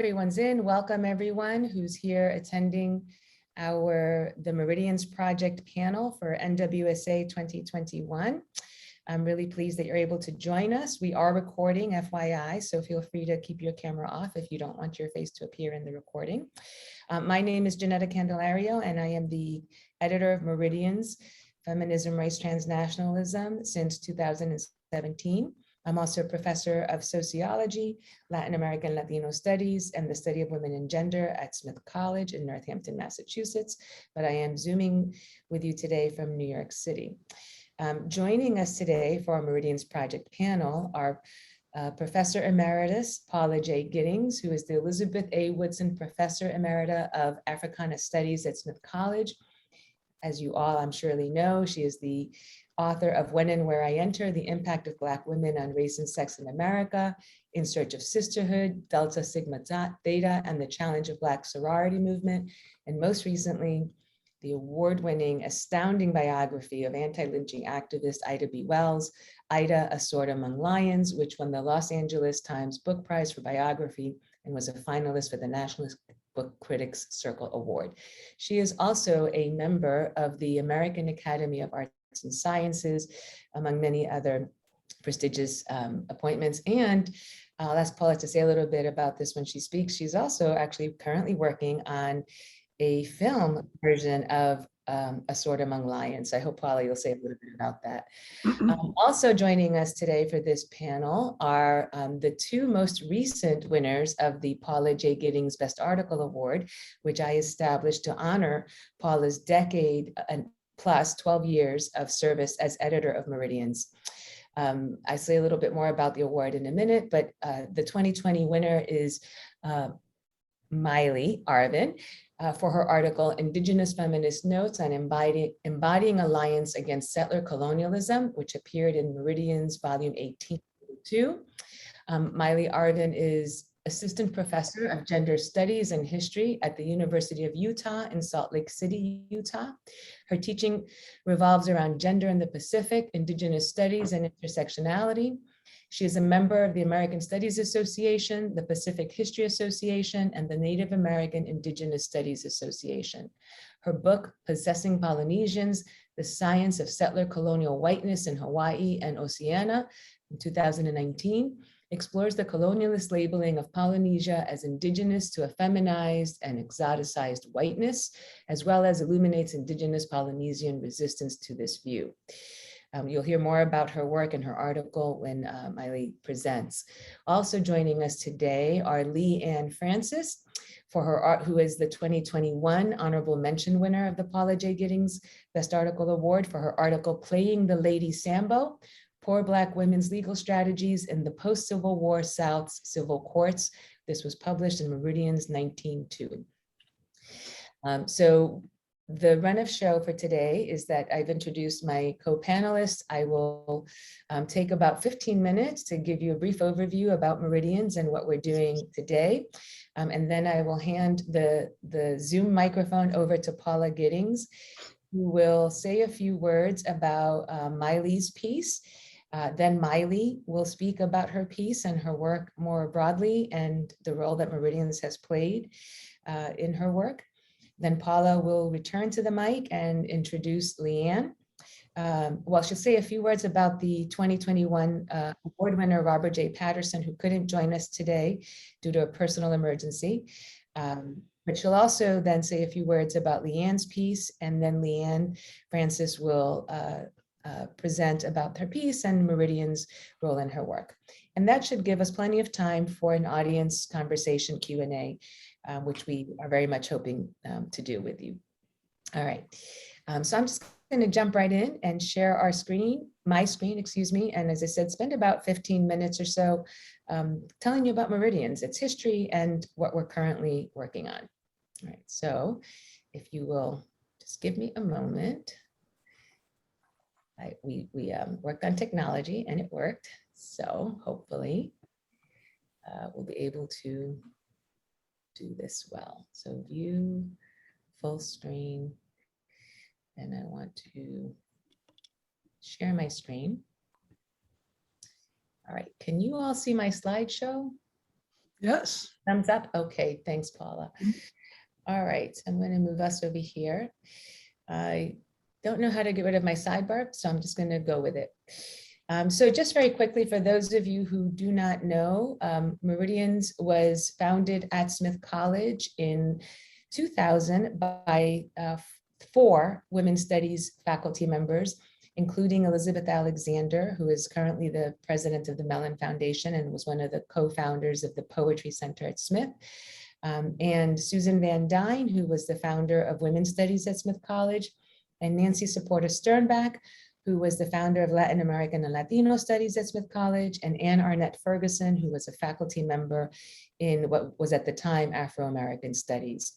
Everyone's in. Welcome everyone who's here attending the Meridians Project panel for NWSA 2021. I'm really pleased that you're able to join us. We are recording, FYI, so feel free to keep your camera off if you don't want your face to appear in the recording. My name is Ginetta Candelario, and I am the editor of Meridians, Feminism, Race, Transnationalism since 2017. I'm also a professor of sociology, Latin American Latino studies, and the study of women and gender at Smith College in Northampton, Massachusetts. But I am Zooming with you today from New York City. Joining us today for our Meridians Project panel are Professor Emeritus Paula J. Giddings, who is the Elizabeth A. Woodson Professor Emerita of Africana Studies at Smith College. As you all, I'm surely know, she is the author of When and Where I Enter, The Impact of Black Women on Race and Sex in America, In Search of Sisterhood, Delta Sigma Theta, and the Challenge of Black Sorority Movement, and most recently, the award-winning, astounding biography of anti-lynching activist Ida B. Wells, Ida, A Sword Among Lions, which won the Los Angeles Times Book Prize for Biography and was a finalist for the National Book Critics Circle Award. She is also a member of the American Academy of Arts and Sciences, among many other prestigious appointments. And I'll ask Paula to say a little bit about this when she speaks. She's also actually currently working on a film version of A Sword Among Lions. I hope, Paula, you'll say a little bit about that. Also joining us today for this panel are the two most recent winners of the Paula J. Giddings Best Article Award, which I established to honor Paula's decade and plus 12 years of service as editor of Meridians. I say a little bit more about the award in a minute, but the 2020 winner is Maile, Arvin, for her article, Indigenous Feminist Notes on Embodying Alliance Against Settler Colonialism, which appeared in Meridians, volume 1822. Maile Arvin is Assistant Professor of Gender Studies and History at the University of Utah in Salt Lake City, Utah. Her teaching revolves around gender in the Pacific, Indigenous studies, and intersectionality. She is a member of the American Studies Association, the Pacific History Association, and the Native American Indigenous Studies Association. Her book, Possessing Polynesians, The Science of Settler Colonial Whiteness in Hawaii and Oceania, in 2019, explores the colonialist labeling of Polynesia as indigenous to a feminized and exoticized whiteness, as well as illuminates indigenous Polynesian resistance to this view. You'll hear more about her work in her article when Maile presents. Also joining us today are Leigh-Anne Francis, for her art, who is the 2021 Honorable Mention winner of the Paula J. Giddings Best Article Award for her article, Playing the Lady Sambo, Poor Black Women's Legal Strategies in the Post-Civil War South's Civil Courts. This was published in Meridians 19.2. So the run of show for today is that I've introduced my co-panelists. I will take about 15 minutes to give you a brief overview about Meridians and what we're doing today. And then I will hand the Zoom microphone over to Paula Giddings, who will say a few words about Maile's piece. Then Maile will speak about her piece and her work more broadly and the role that Meridians has played in her work. Then Paula will return to the mic and introduce Leigh-Anne. Well, she'll say a few words about the 2021 award winner, Robert J. Patterson, who couldn't join us today due to a personal emergency. But she'll also then say a few words about Leigh-Anne's piece, and then Leigh-Anne Francis will present about her piece and Meridian's role in her work. And that should give us plenty of time for an audience conversation Q&A, which we are very much hoping to do with you. All right, so I'm just going to jump right in and share our screen, my screen, excuse me, and as I said, spend about 15 minutes or so telling you about Meridians, its history, and what we're currently working on. All right, so if you will just give me a moment. We worked on technology and it worked, so hopefully we'll be able to do this well. So view full screen, and I want to share my screen. All right, can you all see my slideshow? Yes. Thumbs up. Okay, thanks, Paula. All right, I'm going to move us over here. I don't know how to get rid of my sidebar, so I'm just going to go with it. So just very quickly, for those of you who do not know, Meridians was founded at Smith College in 2000 by 4 women's studies faculty members, including Elizabeth Alexander, who is currently the president of the Mellon Foundation and was one of the co-founders of the Poetry Center at Smith, and Susan Van Dyne, who was the founder of Women's Studies at Smith College, and Nancy Supporter Sternbach, who was the founder of Latin American and Latino Studies at Smith College, and Ann Arnett Ferguson, who was a faculty member in what was at the time Afro-American Studies.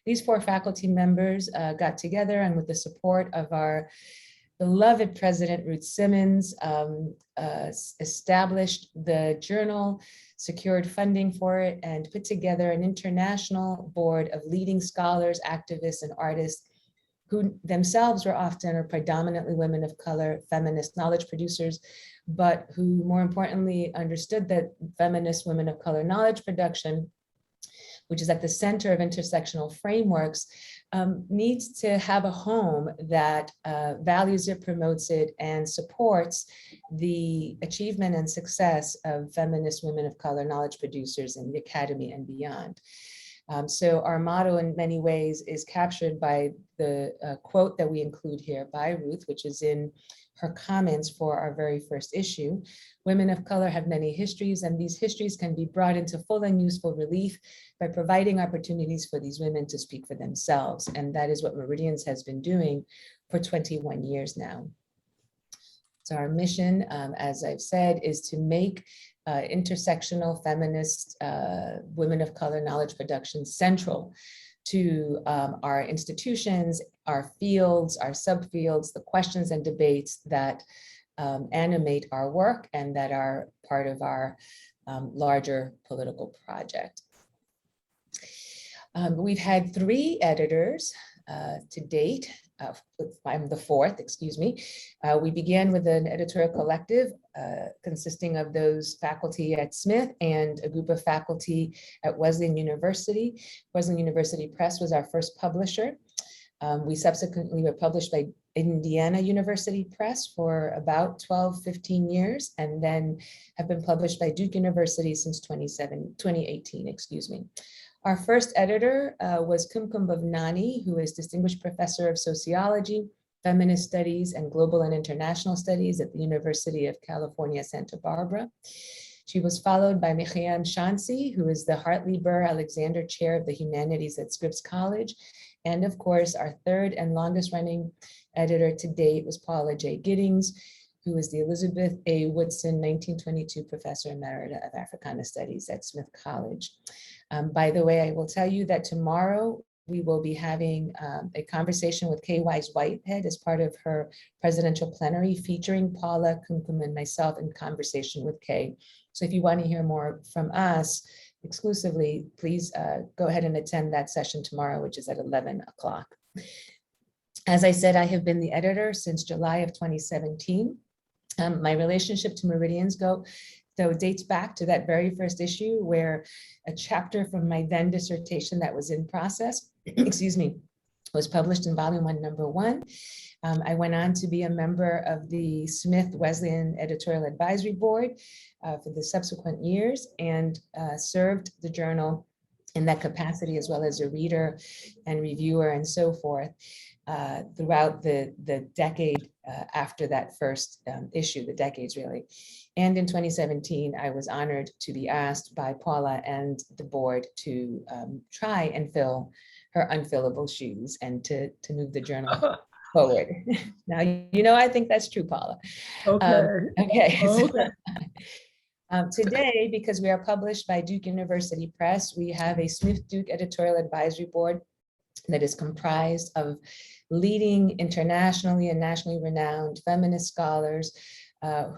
These 4 faculty members got together, and with the support of our beloved President Ruth Simmons, established the journal, secured funding for it, and put together an international board of leading scholars, activists, and artists who themselves were often or predominantly women of color, feminist knowledge producers, but who more importantly understood that feminist women of color knowledge production, which is at the center of intersectional frameworks, needs to have a home that values it, promotes it, and supports the achievement and success of feminist women of color knowledge producers in the academy and beyond. So our motto in many ways is captured by the quote that we include here by Ruth, which is in her comments for our very first issue. Women of color have many histories, and these histories can be brought into full and useful relief by providing opportunities for these women to speak for themselves. And that is what Meridians has been doing for 21 years now. So our mission, as I've said, is to make intersectional feminist women of color knowledge production central to our institutions, our fields, our subfields, the questions and debates that animate our work and that are part of our larger political project. We've had 3 editors to date. I'm the 4th, excuse me. We began with an editorial collective consisting of those faculty at Smith and a group of faculty at Wesleyan University. Wesleyan University Press was our first publisher. We subsequently were published by Indiana University Press for about 12, 15 years, and then have been published by Duke University since 2018, excuse me. Our first editor was Kumkum Bhavnani, who is Distinguished Professor of Sociology, Feminist Studies, and Global and International Studies at the University of California, Santa Barbara. She was followed by Leigh-Anne Chauncey, who is the Hartley Burr Alexander Chair of the Humanities at Scripps College. And of course, our 3rd and longest running editor to date was Paula J. Giddings, who is the Elizabeth A. Woodson 1922 Professor Emerita of Africana Studies at Smith College. By the way, I will tell you that tomorrow we will be having a conversation with Kay Wise Whitehead as part of her presidential plenary featuring Paula, Kumkum, and myself in conversation with Kay. So if you want to hear more from us exclusively, please go ahead and attend that session tomorrow, which is at 11 o'clock. As I said, I have been the editor since July of 2017. My relationship to Meridians dates back to that very first issue where a chapter from my then dissertation that was in process, excuse me, was published in volume 1, number 1. I went on to be a member of the Smith Wesleyan Editorial Advisory Board for the subsequent years and served the journal in that capacity as well as a reader and reviewer and so forth throughout the decade after that first issue, the decades really. And in 2017, I was honored to be asked by Paula and the board to try and fill her unfillable shoes and to move the journal forward. Now, you know, I think that's true, Paula. Okay. Today, because we are published by Duke University Press, we have a Smith Duke Editorial Advisory Board that is comprised of leading internationally and nationally renowned feminist scholars,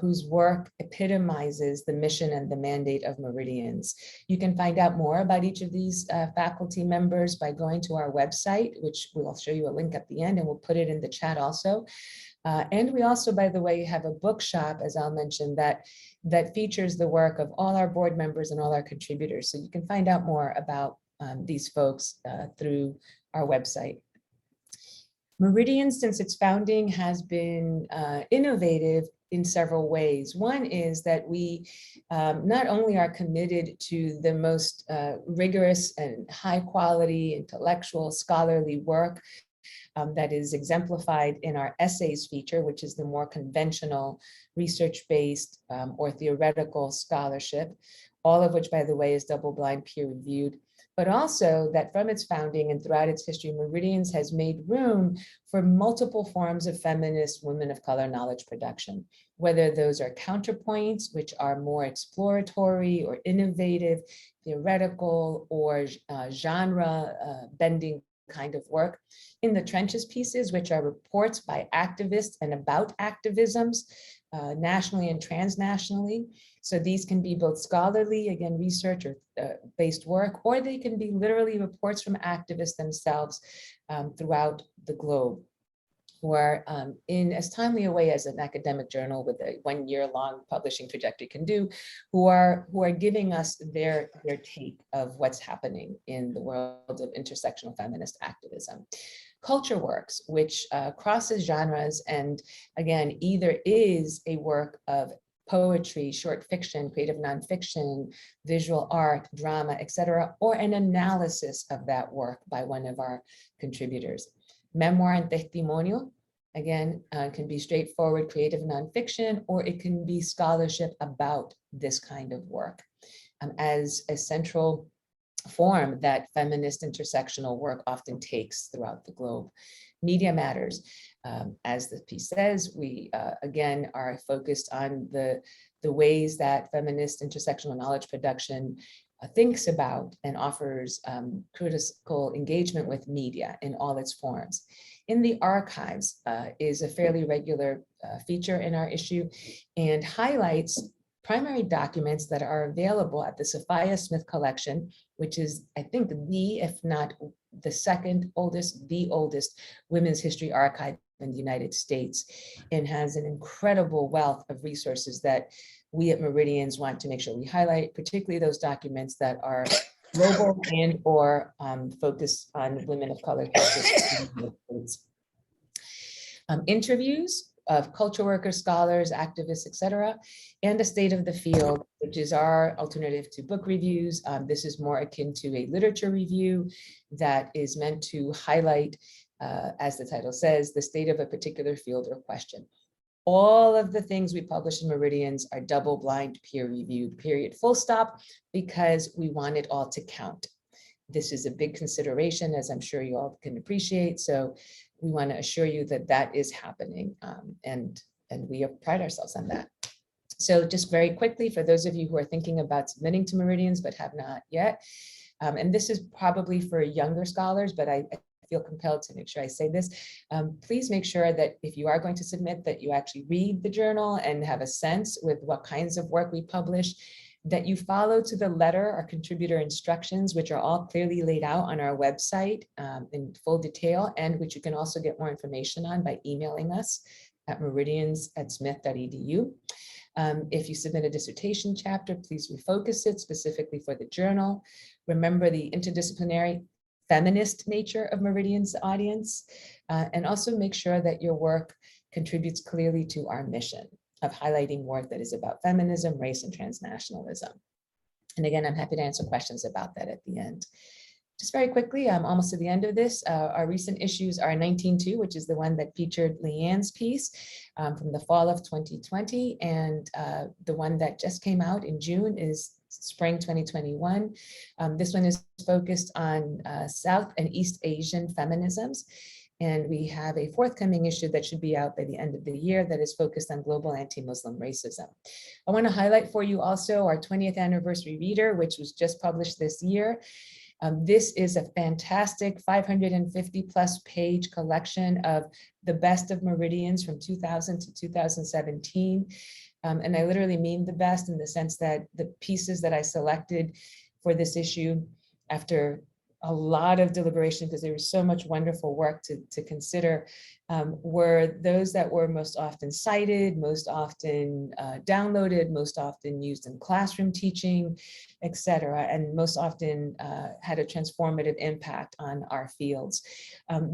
whose work epitomizes the mission and the mandate of Meridians. You can find out more about each of these faculty members by going to our website, which we'll show you a link at the end, and we'll put it in the chat also. And we also, by the way, have a bookshop, as I'll mention, that features the work of all our board members and all our contributors. So you can find out more about these folks through our website. Meridians, since its founding, has been innovative in several ways. One is that we not only are committed to the most rigorous and high quality intellectual scholarly work that is exemplified in our essays feature, which is the more conventional research-based or theoretical scholarship, all of which, by the way, is double-blind peer-reviewed, but also that from its founding and throughout its history, Meridians has made room for multiple forms of feminist women of color knowledge production, whether those are counterpoints, which are more exploratory or innovative, theoretical, or genre bending kind of work. In the trenches pieces, which are reports by activists and about activisms, nationally and transnationally. So these can be both scholarly, again, research or based work, or they can be literally reports from activists themselves throughout the globe, or in as timely a way as an academic journal with a one-year-long publishing trajectory can do, who are giving us their take of what's happening in the world of intersectional feminist activism. Culture works, which crosses genres and, again, either is a work of poetry, short fiction, creative nonfiction, visual art, drama, etc., or an analysis of that work by one of our contributors. Memoir and testimonio, again, can be straightforward creative nonfiction, or it can be scholarship about this kind of work as a central form that feminist intersectional work often takes throughout the globe. Media matters. As the piece says, we again are focused on the ways that feminist intersectional knowledge production thinks about and offers critical engagement with media in all its forms. In the archives is a fairly regular feature in our issue and highlights primary documents that are available at the Sophia Smith collection, which is, I think, if not the second oldest, the oldest women's history archive in the United States, and has an incredible wealth of resources that we at Meridians want to make sure we highlight, particularly those documents that are global and or focused on women of color. Interviews of culture workers, scholars, activists, etc., and a state of the field, which is our alternative to book reviews. This is more akin to a literature review that is meant to highlight, as the title says, the state of a particular field or question. All of the things we publish in Meridians are double-blind, peer-reviewed, period, full stop, because we want it all to count. This is a big consideration, as I'm sure you all can appreciate. So we want to assure you that that is happening, and we pride ourselves on that. So just very quickly, for those of you who are thinking about submitting to Meridians but have not yet, and this is probably for younger scholars, but I feel compelled to make sure I say this, please make sure that if you are going to submit, that you actually read the journal and have a sense with what kinds of work we publish, that you follow to the letter our contributor instructions, which are all clearly laid out on our website in full detail, and which you can also get more information on by emailing us at meridians@smith.edu. If you submit a dissertation chapter, please refocus it specifically for the journal. Remember the interdisciplinary feminist nature of Meridian's audience, and also make sure that your work contributes clearly to our mission of highlighting work that is about feminism, race, and transnationalism. And again, I'm happy to answer questions about that at the end. Just very quickly, I'm almost to the end of this. Our recent issues are 19.2, which is the one that featured Leigh-Anne's piece from the fall of 2020. And the one that just came out in June is spring 2021. This one is focused on South and East Asian feminisms. And we have a forthcoming issue that should be out by the end of the year that is focused on global anti-Muslim racism. I want to highlight for you also our 20th anniversary reader, which was just published this year. This is a fantastic 550 plus page collection of the best of Meridians from 2000 to 2017. And I literally mean the best in the sense that the pieces that I selected for this issue after a lot of deliberation, because there was so much wonderful work to consider, were those that were most often cited, most often downloaded, most often used in classroom teaching, et cetera, and most often had a transformative impact on our fields.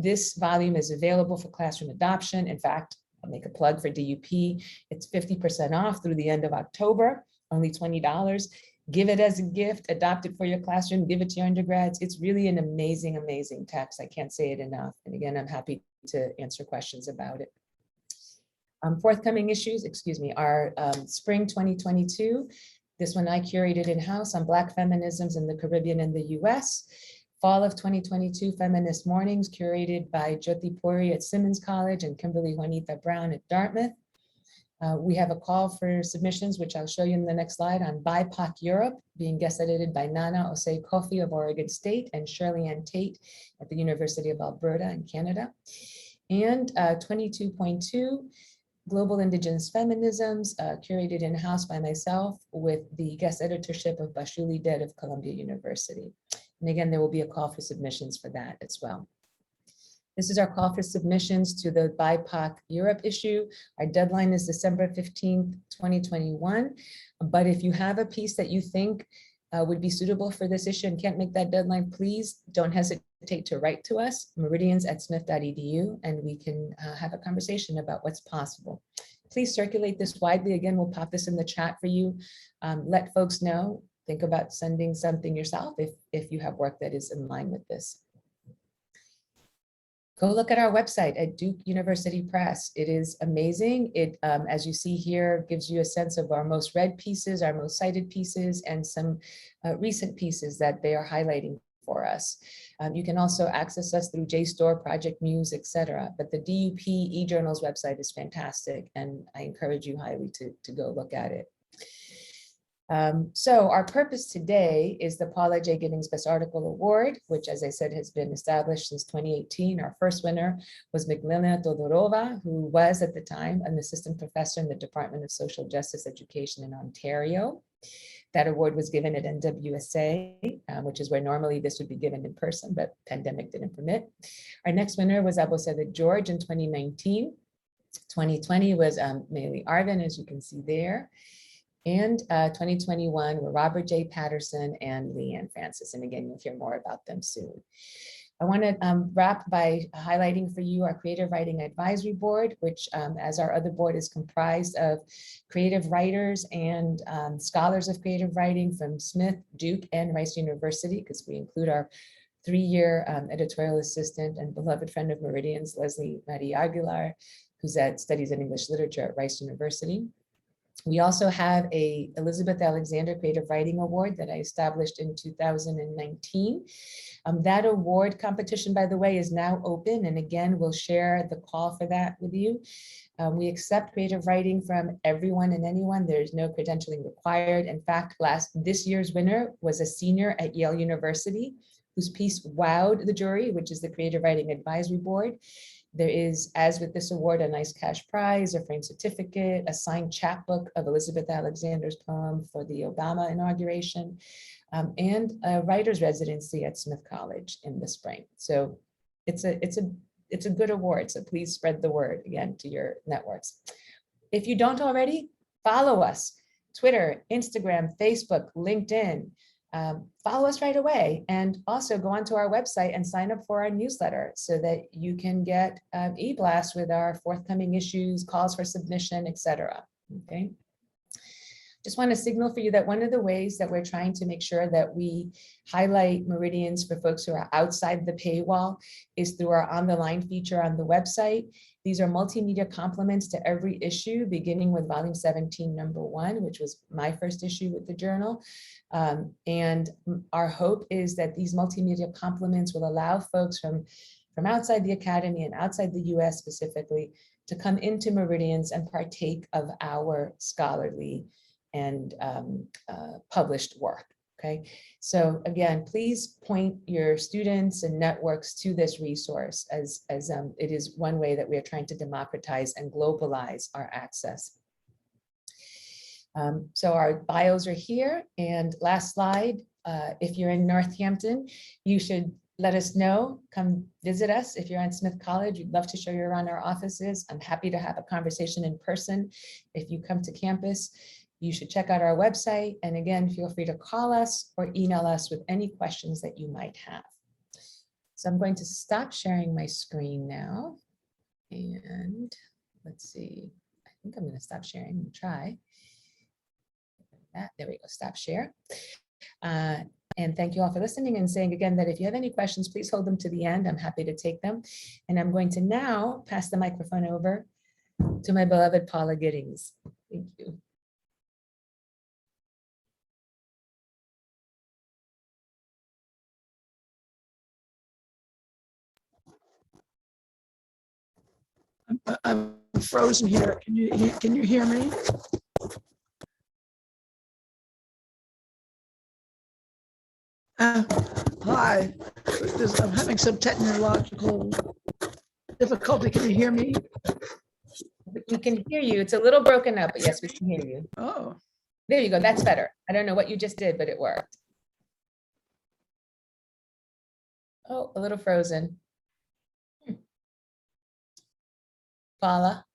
This volume is available for classroom adoption. In fact, I'll make a plug for DUP. It's 50% off through the end of October, only $20. Give it as a gift, adopt it for your classroom, give it to your undergrads. It's really an amazing, amazing text. I can't say it enough. And again, I'm happy to answer questions about it. Forthcoming issues, are spring 2022. This one I curated in-house on Black feminisms in the Caribbean and the US. Fall of 2022, Feminist Mornings, curated by Jyoti Puri at Simmons College and Kimberly Juanita Brown at Dartmouth. We have a call for submissions, which I'll show you in the next slide, on BIPOC Europe, being guest edited by Nana Osei Kofi of Oregon State and Shirley-Anne Tate at the University of Alberta in Canada. And 22.2, Global Indigenous Feminisms, curated in-house by myself with the guest editorship of Bashuli Ded of Columbia University. And again, there will be a call for submissions for that as well. This is our call for submissions to the BIPOC Europe issue. Our deadline is December 15th, 2021. But if you have a piece that you think would be suitable for this issue and can't make that deadline, please don't hesitate to write to us, meridians@smith.edu, and we can have a conversation about what's possible. Please circulate this widely. Again, we'll pop this in the chat for you. Let folks know. Think about sending something yourself if you have work that is in line with this. Go look at our website at Duke University Press. It is amazing. It, as you see here, gives you a sense of our most read pieces, our most cited pieces, and some recent pieces that they are highlighting for us. You can also access us through JSTOR, Project Muse, etc. But the DUP eJournals website is fantastic, and I encourage you highly to go look at it. So our purpose today is the Paula J. Giddings Best Article Award, which, as I said, has been established since 2018. Our first winner was Miglena Todorova, who was at the time an assistant professor in the Department of Social Justice Education in Ontario. That award was given at NWSA, which is where normally this would be given in person, but pandemic didn't permit. Our next winner was Abosede George in 2019. 2020 was Maile Arvin, as you can see there. And 2021 were Robert J. Patterson and Leigh-Anne Francis. And again, you'll hear more about them soon. I want to wrap by highlighting for you our Creative Writing Advisory Board, which, as our other board, is comprised of creative writers and scholars of creative writing from Smith, Duke, and Rice University, because we include our 3-year editorial assistant and beloved friend of Meridians, Leslie Marie Aguilar, who's studies in English literature at Rice University. We also have a Elizabeth Alexander Creative Writing Award that I established in 2019. That award competition, by the way, is now open. And again, we'll share the call for that with you. We accept creative writing from everyone and anyone. There's no credentialing required. In fact, this year's winner was a senior at Yale University whose piece wowed the jury, which is the Creative Writing Advisory Board. There is, as with this award, a nice cash prize, a framed certificate, a signed chapbook of Elizabeth Alexander's poem for the Obama inauguration, and a writer's residency at Smith College in the spring. So it's a good award. So please spread the word again to your networks. If you don't already, follow us: Twitter, Instagram, Facebook, LinkedIn. Follow us right away, and also go onto our website and sign up for our newsletter so that you can get e-blast with our forthcoming issues, calls for submission, etc. Okay. Just want to signal for you that one of the ways that we're trying to make sure that we highlight Meridians for folks who are outside the paywall is through our On the Line feature on the website. These are multimedia complements to every issue, beginning with volume 17, number 1, which was my first issue with the journal. And our hope is that these multimedia complements will allow folks from outside the academy and outside the US specifically to come into Meridians and partake of our scholarly and published work. Okay, so again, please point your students and networks to this resource as it is one way that we are trying to democratize and globalize our access. So our bios are here, and last slide, if you're in Northampton, you should let us know, come visit us. If you're on Smith College, we'd love to show you around our offices. I'm happy to have a conversation in person. If you come to campus, you should check out our website. And again, feel free to call us or email us with any questions that you might have. So I'm going to stop sharing my screen now. And let's see, I think I'm going to stop sharing and try. There we go, stop share. And thank you all for listening, and saying again that if you have any questions, please hold them to the end. I'm happy to take them. And I'm going to now pass the microphone over to my beloved Paula Giddings. Thank you. I'm frozen here. Can you hear me? Hi. I'm having some technological difficulty. Can you hear me? We can hear you. It's a little broken up, but yes, we can hear you. Oh. There you go. That's better. I don't know what you just did, but it worked. Oh, a little frozen. Paula.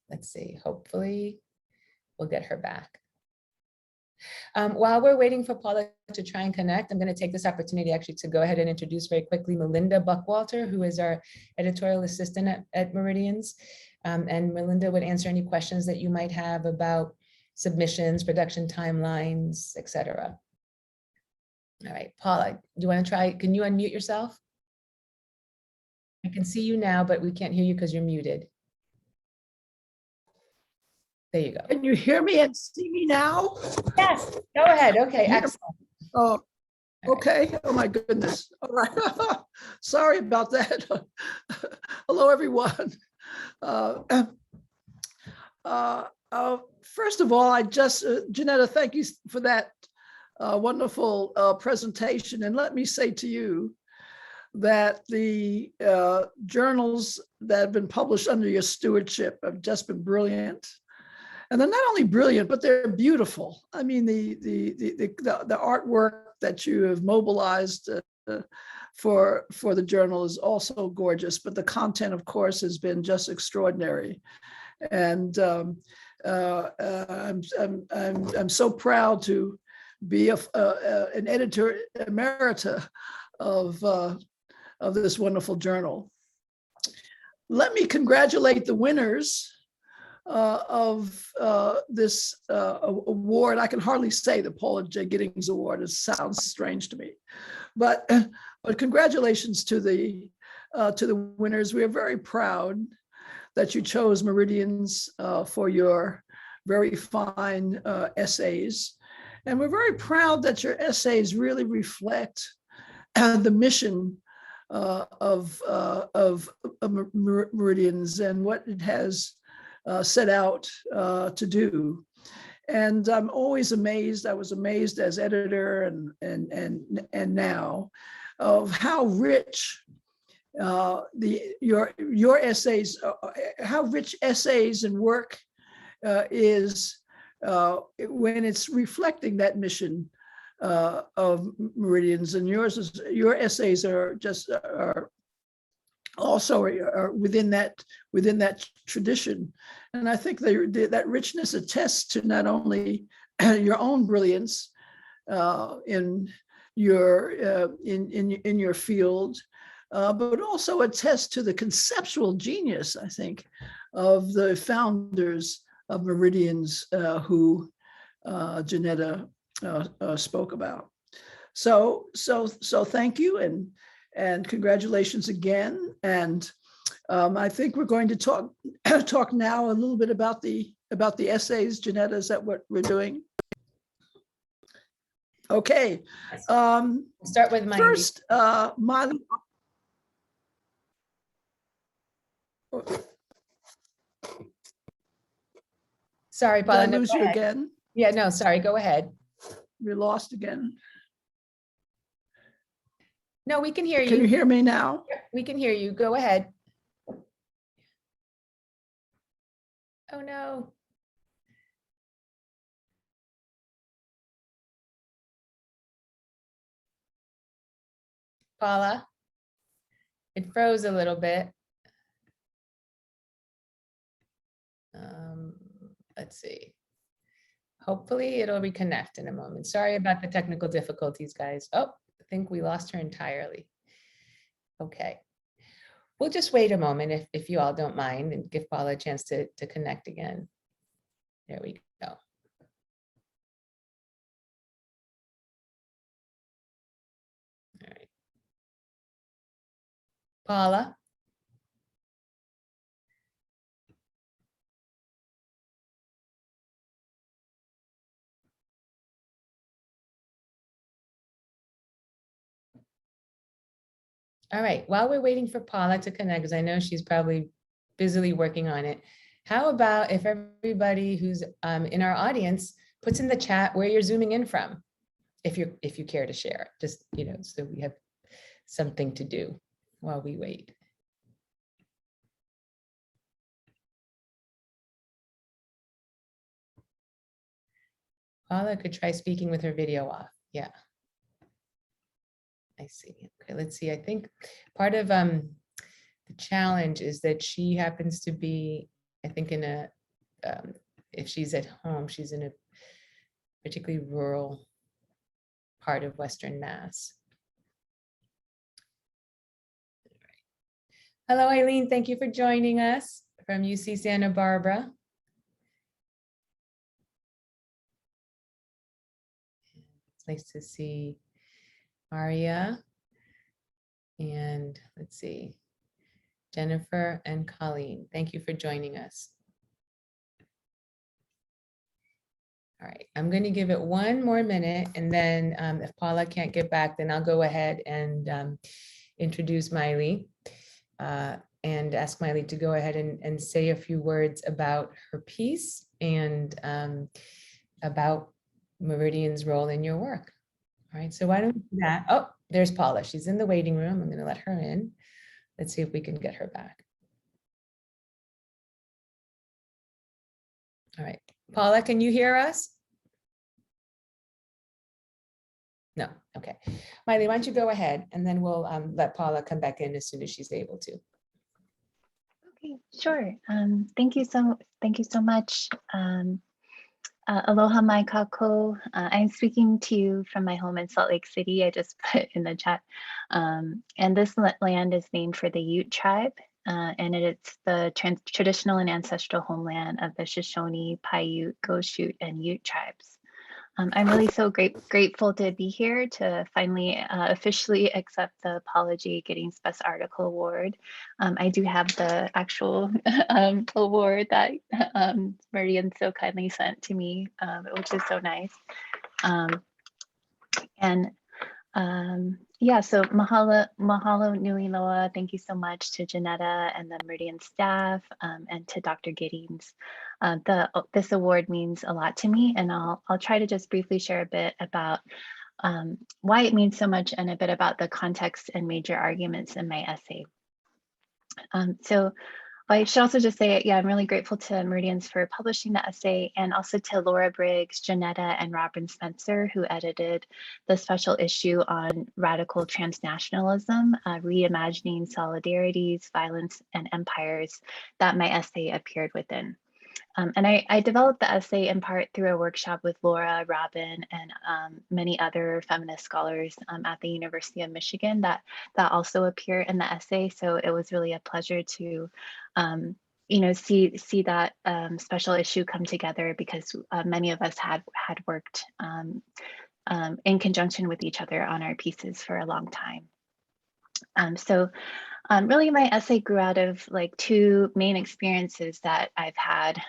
Let's see. Hopefully we'll get her back. While we're waiting for Paula to try and connect, I'm going to take this opportunity actually to go ahead and introduce very quickly Melinda Buckwalter, who is our editorial assistant at Meridians. And Melinda would answer any questions that you might have about submissions, production timelines, etc. All right, Paula, do you want to try? Can you unmute yourself? I can see you now, but we can't hear you because you're muted. There you go. Can you hear me and see me now? Yes, go ahead. Okay, excellent. Oh, okay. Oh my goodness. All right. Sorry about that. Hello, everyone. First of all, Ginetta, thank you for that wonderful presentation. And let me say to you that the journals that have been published under your stewardship have just been brilliant. And they're not only brilliant, but they're beautiful. I mean, the artwork that you have mobilized for the journal is also gorgeous, but the content, of course, has been just extraordinary. And I'm so proud to be an editor emerita of this wonderful journal. Let me congratulate the winners of this award. I can hardly say the Paula J. Giddings Award. It sounds strange to me, but congratulations to the winners. We are very proud that you chose Meridians for your very fine essays, and we're very proud that your essays really reflect the mission of Meridians and what it has set out to do. And I'm always amazed. I was amazed as editor and now of how rich your essays, how rich essays and work is when it's reflecting that mission of Meridians. And your essays are also within that tradition. And I think that richness attests to not only your own brilliance in your field, but also attests to the conceptual genius, I think, of the founders of Meridians who Ginetta spoke about. So thank you, and congratulations again. And I think we're going to talk now a little bit about the essays. Ginetta, is that what we're doing? Okay. Start with mine. First, Maile. Sorry, Did I Paula. No, lose go you ahead. again? Yeah, no, sorry, go ahead. We lost again. No, we can hear Can you you. hear me now? We can hear you. Go ahead. Oh, no. Paula, it froze a little bit. Let's see. Hopefully it'll reconnect in a moment. Sorry about the technical difficulties, guys. Oh, I think we lost her entirely. Okay. We'll just wait a moment if you all don't mind and give Paula a chance to connect again. There we go. All right. Paula. All right, while we're waiting for Paula to connect, because I know she's probably busily working on it, how about if everybody who's in our audience puts in the chat where you're zooming in from, if you care to share, just, so we have something to do while we wait. Paula could try speaking with her video off. Yeah. I see. Okay, let's see. I think part of the challenge is that she happens to be, I think, in a, if she's at home, she's in a particularly rural part of Western Mass. Hello, Eileen. Thank you for joining us from UC Santa Barbara. It's nice to see Maria. And let's see, Jennifer and Colleen. Thank you for joining us. All right, I'm going to give it one more minute, and then if Paula can't get back, then I'll go ahead and introduce Maile and ask Maile to go ahead and say a few words about her piece and about Meridian's role in your work. All right, so why don't we do that? Oh, there's Paula. She's in the waiting room. I'm going to let her in. Let's see if we can get her back. All right, Paula, can you hear us? No, okay. Maile, why don't you go ahead, and then we'll let Paula come back in as soon as she's able to. Okay, sure. Thank you so much. Aloha mai kako. I'm speaking to you from my home in Salt Lake City. I just put in the chat. And this land is named for the Ute tribe. And it's the traditional and ancestral homeland of the Shoshone, Paiute, Goshute, and Ute tribes. I'm really so grateful to be here to finally officially accept the Paula J. Giddings Best Article Award. I do have the actual award that Meridian so kindly sent to me, which is so nice. Yeah, so mahalo nui loa. Thank you so much to Ginetta and the Meridian staff and to Dr. Giddings. This award means a lot to me, and I'll try to just briefly share a bit about why it means so much and a bit about the context and major arguments in my essay. So I should also just say, yeah, I'm really grateful to Meridians for publishing the essay, and also to Laura Briggs, Ginetta, and Robin Spencer, who edited the special issue on radical transnationalism, reimagining solidarities, violence, and empires that my essay appeared within. And I developed the essay in part through a workshop with Laura, Robin, and many other feminist scholars at the University of Michigan that also appear in the essay. So it was really a pleasure to, see that special issue come together, because many of us had worked in conjunction with each other on our pieces for a long time. Really, my essay grew out of like two main experiences that I've had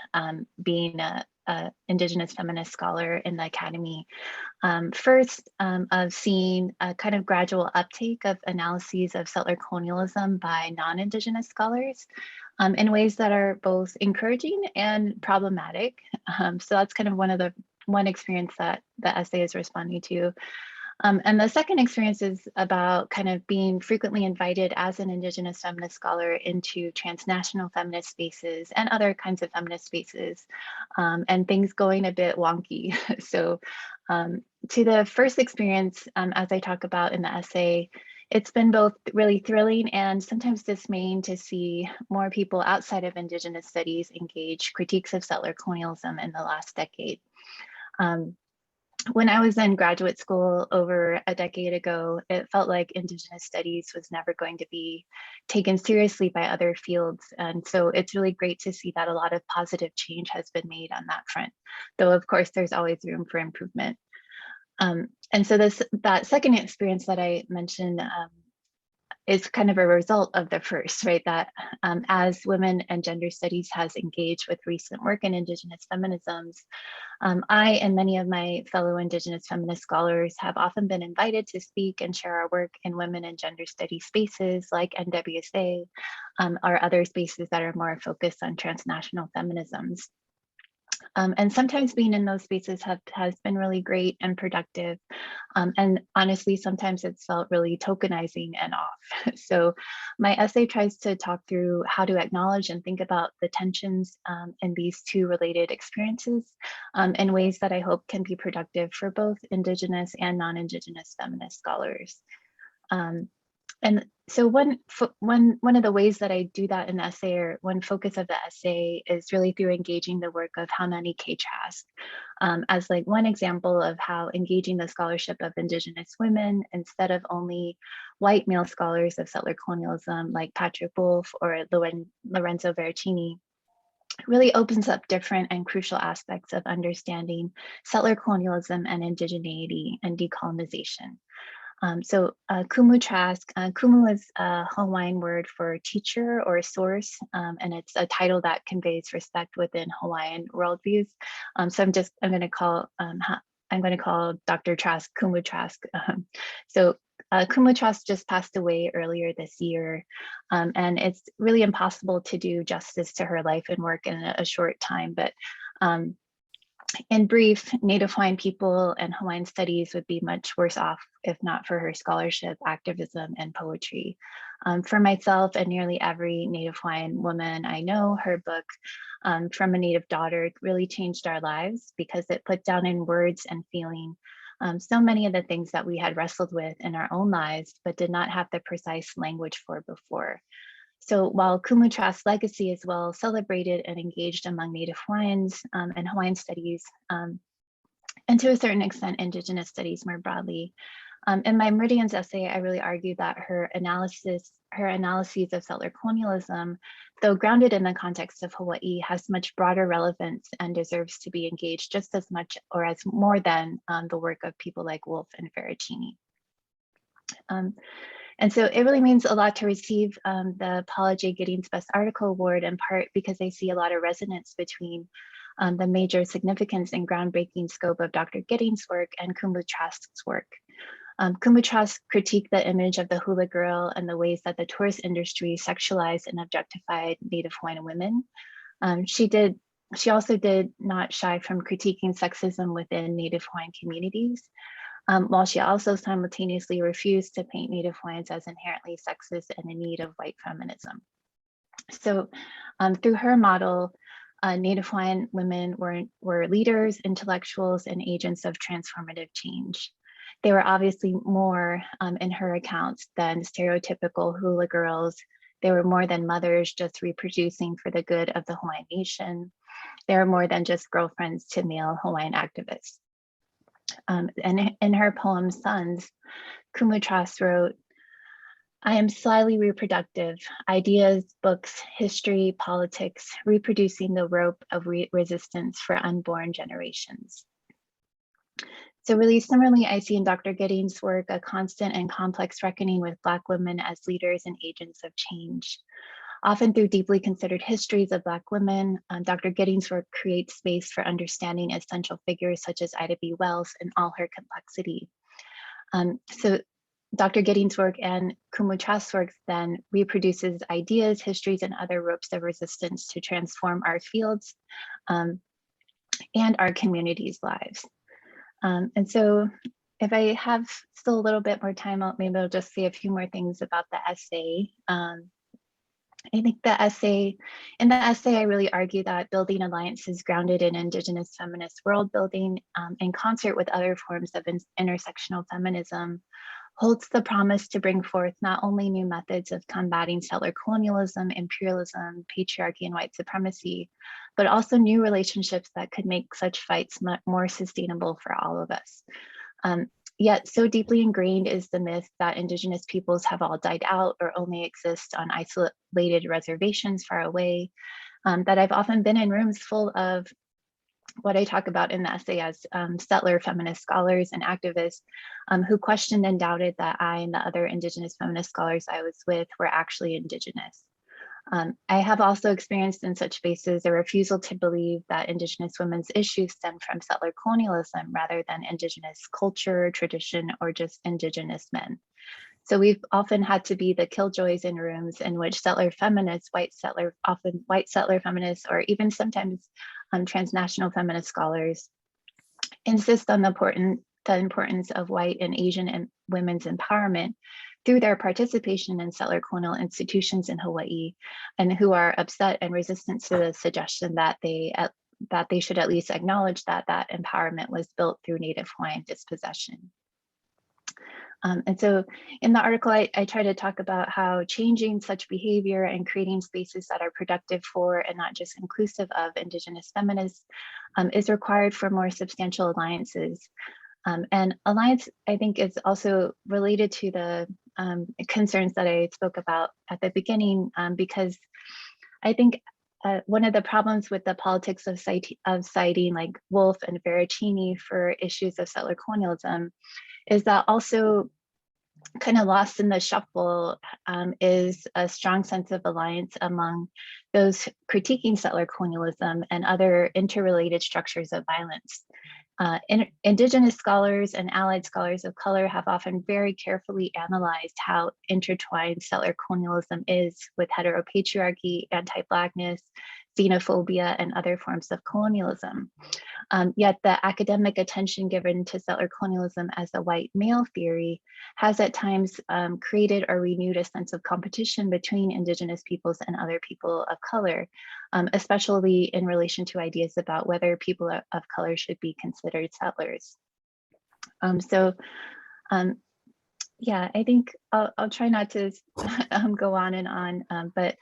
being Indigenous feminist scholar in the academy. First, of seeing a kind of gradual uptake of analyses of settler colonialism by non-Indigenous scholars in ways that are both encouraging and problematic. So that's kind of one experience that the essay is responding to. And the second experience is about kind of being frequently invited as an Indigenous feminist scholar into transnational feminist spaces and other kinds of feminist spaces, and things going a bit wonky. So to the first experience, as I talk about in the essay, it's been both really thrilling and sometimes dismaying to see more people outside of Indigenous studies engage critiques of settler colonialism in the last decade. When I was in graduate school over a decade ago, it felt like Indigenous studies was never going to be taken seriously by other fields. And so it's really great to see that a lot of positive change has been made on that front, though of course there's always room for improvement. And so that second experience that I mentioned is kind of a result of the first, right? That as women and gender studies has engaged with recent work in Indigenous feminisms, I and many of my fellow Indigenous feminist scholars have often been invited to speak and share our work in women and gender studies spaces like NWSA, or other spaces that are more focused on transnational feminisms. And sometimes being in those spaces has been really great and productive. And honestly, sometimes it's felt really tokenizing and off. So my essay tries to talk through how to acknowledge and think about the tensions in these two related experiences in ways that I hope can be productive for both Indigenous and non-Indigenous feminist scholars. And so one of the ways that I do that in the essay, or one focus of the essay, is really through engaging the work of Haunani K. Trask as like one example of how engaging the scholarship of Indigenous women instead of only white male scholars of settler colonialism like Patrick Wolf or Lorenzo Veracini really opens up different and crucial aspects of understanding settler colonialism and indigeneity and decolonization. So Kumu Trask, Kumu is a Hawaiian word for teacher or source, and it's a title that conveys respect within Hawaiian worldviews. So I'm going to call Dr. Trask Kumu Trask. So Kumu Trask just passed away earlier this year, and it's really impossible to do justice to her life and work in a short time, but in brief, Native Hawaiian people and Hawaiian studies would be much worse off if not for her scholarship, activism, and poetry. For myself and nearly every Native Hawaiian woman I know, her book, From a Native Daughter, really changed our lives because it put down in words and feeling so many of the things that we had wrestled with in our own lives, but did not have the precise language for before. So while Kumu Trask's legacy is well celebrated and engaged among Native Hawaiians and Hawaiian studies, and to a certain extent, Indigenous studies more broadly, in my Meridians essay, I really argue that her analyses of settler colonialism, though grounded in the context of Hawaii, has much broader relevance and deserves to be engaged just as much or as more than the work of people like Wolf and Veracini. And so it really means a lot to receive the Paula J. Giddings Best Article Award, in part because I see a lot of resonance between the major significance and groundbreaking scope of Dr. Giddings' work and Kumu Trask's work. Kumu Trask critiqued the image of the hula girl and the ways that the tourist industry sexualized and objectified Native Hawaiian women. She also did not shy from critiquing sexism within Native Hawaiian communities, while she also simultaneously refused to paint Native Hawaiians as inherently sexist and in need of white feminism. So through her model, Native Hawaiian women were leaders, intellectuals, and agents of transformative change. They were obviously more in her accounts than stereotypical hula girls. They were more than mothers just reproducing for the good of the Hawaiian nation. They were more than just girlfriends to male Hawaiian activists. And in her poem Sons, Kumu Trask wrote, "I am slyly reproductive, ideas, books, history, politics, reproducing the rope of resistance for unborn generations." So really similarly, I see in Dr. Giddings' work a constant and complex reckoning with Black women as leaders and agents of change. Often through deeply considered histories of Black women, Dr. Giddings' work creates space for understanding essential figures such as Ida B. Wells in all her complexity. So Dr. Giddings' work and Kumu Trast's work then reproduces ideas, histories, and other ropes of resistance to transform our fields and our communities' lives. And so if I have still a little bit more time, maybe I'll just say a few more things about the essay. I think in the essay, I really argue that building alliances grounded in Indigenous feminist world building in concert with other forms of intersectional feminism holds the promise to bring forth not only new methods of combating settler colonialism, imperialism, patriarchy, and white supremacy, but also new relationships that could make such fights more sustainable for all of us. Yet so deeply ingrained is the myth that Indigenous peoples have all died out or only exist on isolated reservations far away, that I've often been in rooms full of what I talk about in the essay as settler feminist scholars and activists who questioned and doubted that I and the other Indigenous feminist scholars I was with were actually Indigenous. I have also experienced in such spaces a refusal to believe that Indigenous women's issues stem from settler colonialism rather than Indigenous culture, tradition, or just Indigenous men. So we've often had to be the killjoys in rooms in which settler feminists, often white settler feminists, or even sometimes transnational feminist scholars insist on the importance of white and Asian and women's empowerment through their participation in settler colonial institutions in Hawaii, and who are upset and resistant to the suggestion that they should at least acknowledge that that empowerment was built through Native Hawaiian dispossession. And so in the article, I try to talk about how changing such behavior and creating spaces that are productive for and not just inclusive of Indigenous feminists is required for more substantial alliances. And alliance, I think, is also related to the concerns that I spoke about at the beginning, because I think one of the problems with the politics of citing like Wolf and Veracini for issues of settler colonialism is that also kind of lost in the shuffle is a strong sense of alliance among those critiquing settler colonialism and other interrelated structures of violence. Indigenous scholars and allied scholars of color have often very carefully analyzed how intertwined settler colonialism is with heteropatriarchy, anti-Blackness, xenophobia, and other forms of colonialism. Yet the academic attention given to settler colonialism as a white male theory has at times created or renewed a sense of competition between Indigenous peoples and other people of color, especially in relation to ideas about whether people of color should be considered settlers. Yeah, I think I'll try not to go on and on, but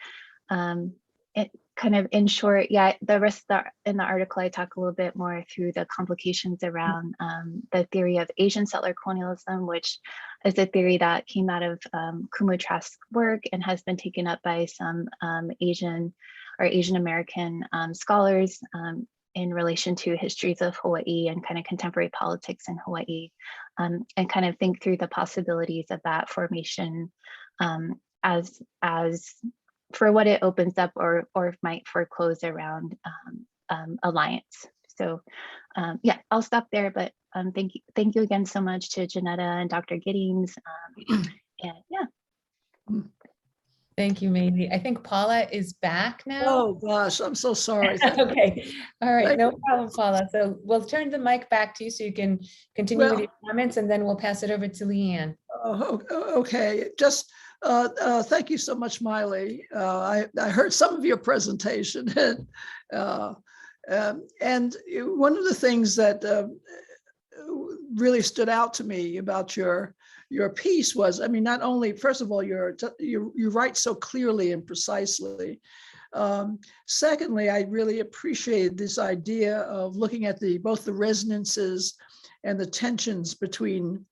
it kind of in short, yeah, the rest in the article, I talk a little bit more through the complications around the theory of Asian settler colonialism, which is a theory that came out of Kumu Trast's work and has been taken up by some Asian American scholars in relation to histories of Hawaii and kind of contemporary politics in Hawaii, and kind of think through the possibilities of that formation as for what it opens up or might foreclose around alliance. So yeah, I'll stop there, but thank you again so much to Ginetta and Dr. Giddings, and yeah. Thank you, Maile. I think Paula is back now. Oh gosh, I'm so sorry. Okay, all right, no problem, Paula. So we'll turn the mic back to you so you can continue with your comments, and then we'll pass it over to Leigh-Anne. Okay, just thank you so much, Maile. I heard some of your presentation, and one of the things that really stood out to me about your piece was, I mean, not only, first of all, you write so clearly and precisely. Secondly, I really appreciated this idea of looking at both the resonances and the tensions between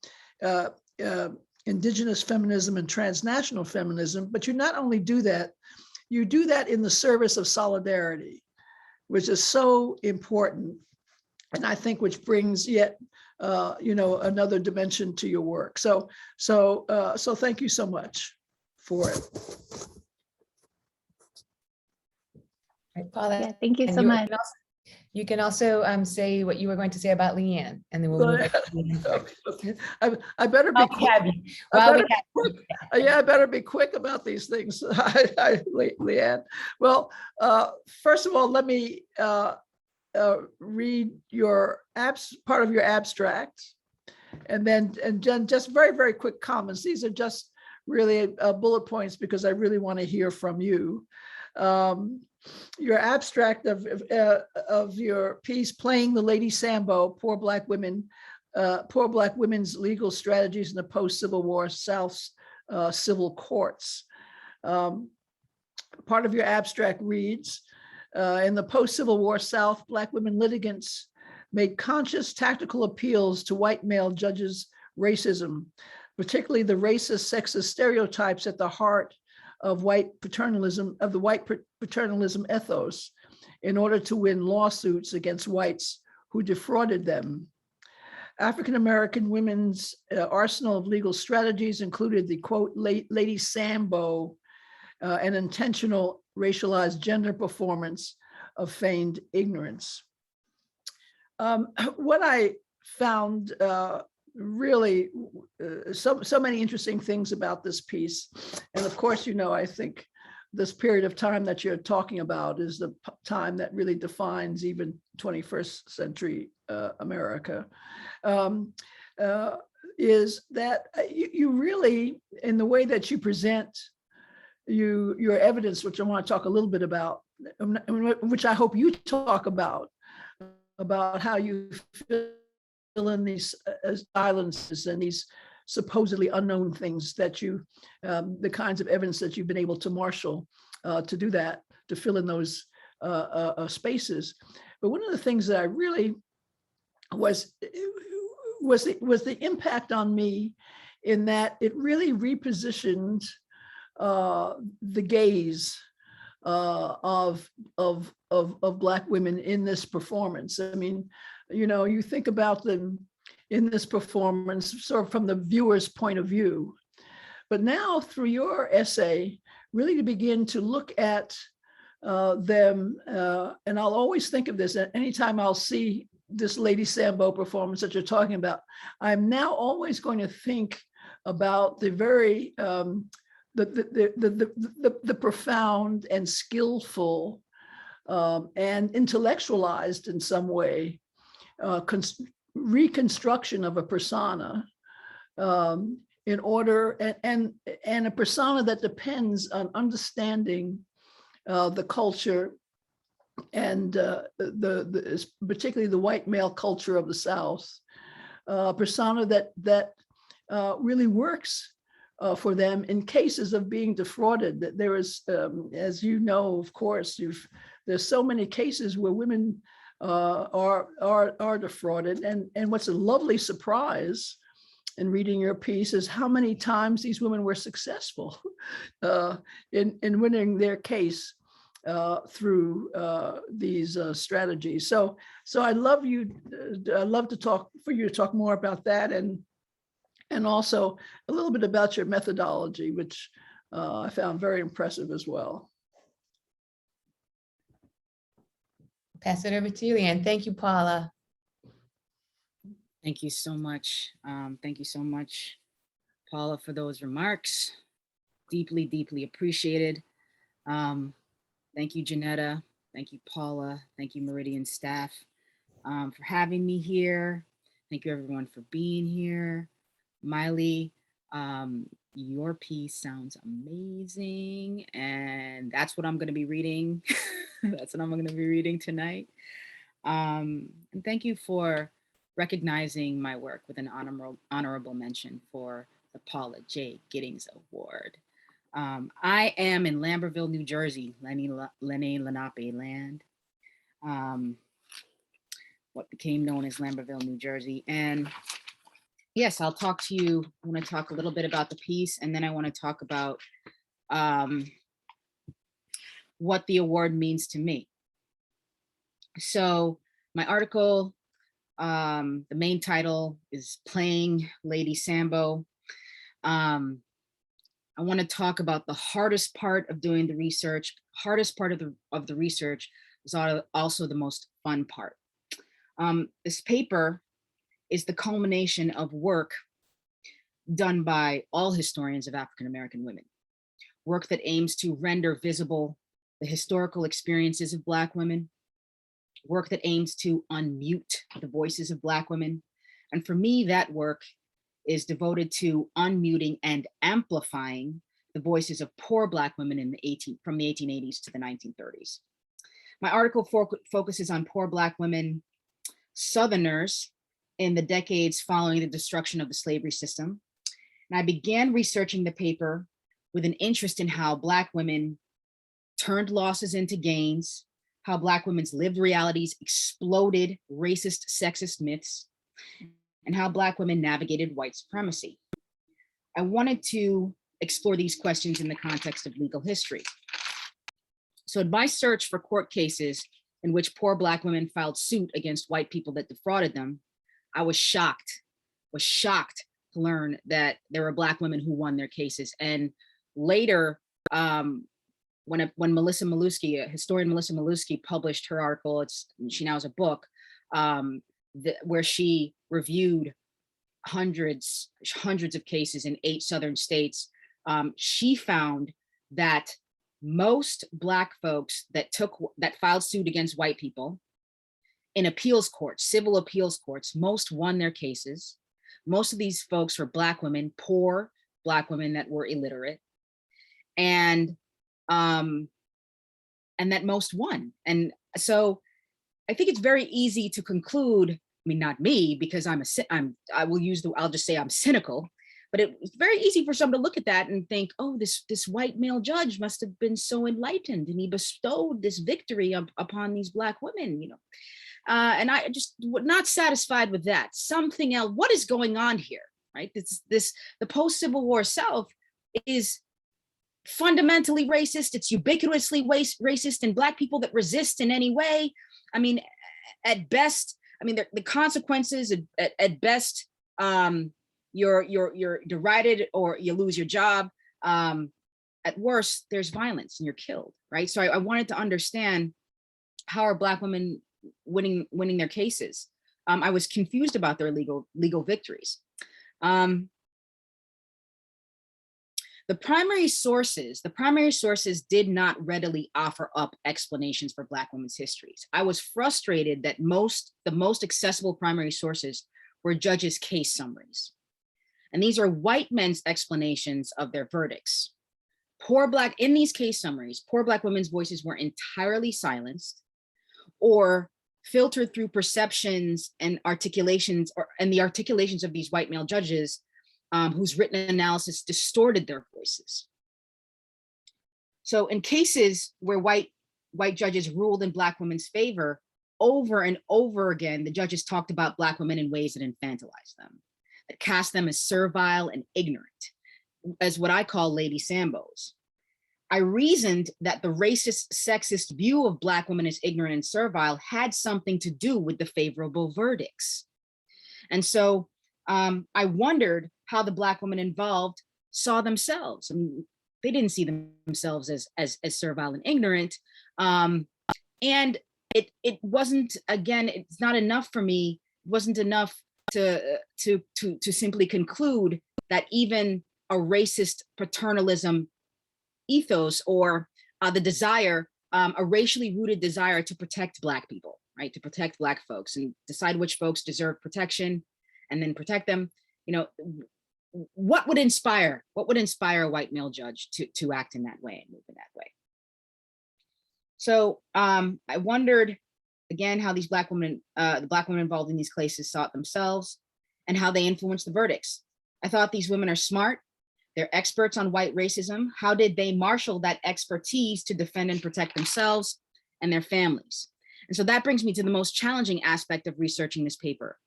Indigenous feminism and transnational feminism, but you not only do that, you do that in the service of solidarity, which is so important, and I think which brings yet another dimension to your work. So thank you so much for it. Right, Paula, Yeah, thank you and so much. you can also say what you were going to say about Leigh-Anne, and then we'll move on to Leigh-Anne. Okay. I better be quick. While we better have be you. quick. Yeah, I better be quick about these things. Leigh-Anne. Well, first of all, let me read your part of your abstract, and then just very, very quick comments. These are just really bullet points because I really want to hear from you. Your abstract of your piece, Playing the Lady Sambo, Poor Black Women's Legal Strategies in the Post-Civil War South's Civil Courts. Part of your abstract reads, in the post-Civil War South, Black women litigants made conscious tactical appeals to white male judges' racism, particularly the racist, sexist stereotypes at the heart of white paternalism ethos, in order to win lawsuits against whites who defrauded them. African-American women's arsenal of legal strategies included the, quote, Lady Sambo, an intentional racialized gender performance of feigned ignorance. What I found really so many interesting things about this piece, and of course, you know, I think this period of time that you're talking about is the time that really defines even 21st century America, is that you really, in the way that you present your evidence, which I want to talk a little bit about, which I hope you talk about how you fill in these silences and these supposedly unknown things that you, the kinds of evidence that you've been able to marshal to do that, to fill in those spaces. But one of the things that I really was the impact on me, in that it really repositioned the gaze of Black women in this performance. I mean, you know, you think about them in this performance sort of from the viewer's point of view, but now through your essay, really to begin to look at them, and I'll always think of this anytime I'll see this Lady Sambo performance that you're talking about, I'm now always going to think about the very the profound and skillful and intellectualized in some way reconstruction of a persona in order, and a persona that depends on understanding the culture and particularly the white male culture of the South, a persona that really works for them in cases of being defrauded. That there is, as you know, of course, there's so many cases where women are defrauded, and what's a lovely surprise in reading your piece is how many times these women were successful in winning their case through these strategies. So I'd love to talk for you to talk more about that, and also a little bit about your methodology, which I found very impressive as well. Pass it over to you, Leigh-Anne. Thank you, Paula. Thank you so much. Thank you so much, Paula, for those remarks. Deeply, deeply appreciated. Thank you, Ginetta. Thank you, Paula. Thank you, Meridian staff, for having me here. Thank you, everyone, for being here. Maile, your piece sounds amazing, and that's what I'm going to be reading. That's what I'm going to be reading tonight. And thank you for recognizing my work with an honorable mention for the Paula J. Giddings Award. I am in Lambertville, New Jersey, Lenny Lenape land, what became known as Lambertville, New Jersey. And yes, I'll talk to you. I want to talk a little bit about the piece, and then I want to talk about what the award means to me. So my article, the main title is Playing Lady Sambo. I want to talk about the hardest part of doing the research. Hardest part of the research is also the most fun part. This paper is the culmination of work done by all historians of African-American women. Work that aims to render visible the historical experiences of Black women. Work that aims to unmute the voices of Black women. And for me, that work is devoted to unmuting and amplifying the voices of poor Black women from the 1880s to the 1930s. My article focuses on poor Black women, Southerners, in the decades following the destruction of the slavery system. And I began researching the paper with an interest in how Black women turned losses into gains, how Black women's lived realities exploded racist, sexist myths, and how Black women navigated white supremacy. I wanted to explore these questions in the context of legal history. So in my search for court cases in which poor Black women filed suit against white people that defrauded them, I was shocked to learn that there were Black women who won their cases. And later, when Melissa Milewski, historian Melissa Milewski, published her article, she now has a book, where she reviewed hundreds of cases in 8 Southern states. She found that most Black folks that filed suit against white people in appeals courts, civil appeals courts, most won their cases. Most of these folks were Black women, poor Black women that were illiterate, and that most won. And so I think it's very easy to conclude, I mean, not me, because I'll just say I'm cynical, but it's very easy for someone to look at that and think, oh, this white male judge must have been so enlightened and he bestowed this victory upon these Black women, you know. And I just was not satisfied with that. Something else, what is going on here, right? The post-Civil War South is fundamentally racist. It's ubiquitously racist, and Black people that resist in any way, I mean, at best, I mean, the consequences at best, you're derided or you lose your job. At worst, there's violence and you're killed, right? So I wanted to understand, how are Black women winning their cases? I was confused about their legal victories. The primary sources did not readily offer up explanations for Black women's histories. I was frustrated that the most accessible primary sources were judges' case summaries. And these are white men's explanations of their verdicts. In these case summaries, poor Black women's voices were entirely silenced or filtered through perceptions and articulations, and the articulations of these white male judges whose written analysis distorted their voices. So in cases where white judges ruled in Black women's favor, over and over again, the judges talked about Black women in ways that infantilized them, that cast them as servile and ignorant, as what I call Lady Sambos. I reasoned that the racist, sexist view of Black women as ignorant and servile had something to do with the favorable verdicts. And so I wondered how the Black women involved saw themselves. I mean, they didn't see themselves as servile and ignorant. And it wasn't, again, it's not enough for me. It wasn't enough to simply conclude that even a racist paternalism ethos or the desire, a racially rooted desire to protect Black people, right? To protect Black folks and decide which folks deserve protection and then protect them. You know, what would inspire a white male judge to act in that way and move in that way? So I wondered again how these Black women, the Black women involved in these cases saw it themselves and how they influenced the verdicts. I thought these women are smart. They're experts on white racism. How did they marshal that expertise to defend and protect themselves and their families? And so that brings me to the most challenging aspect of researching this paper: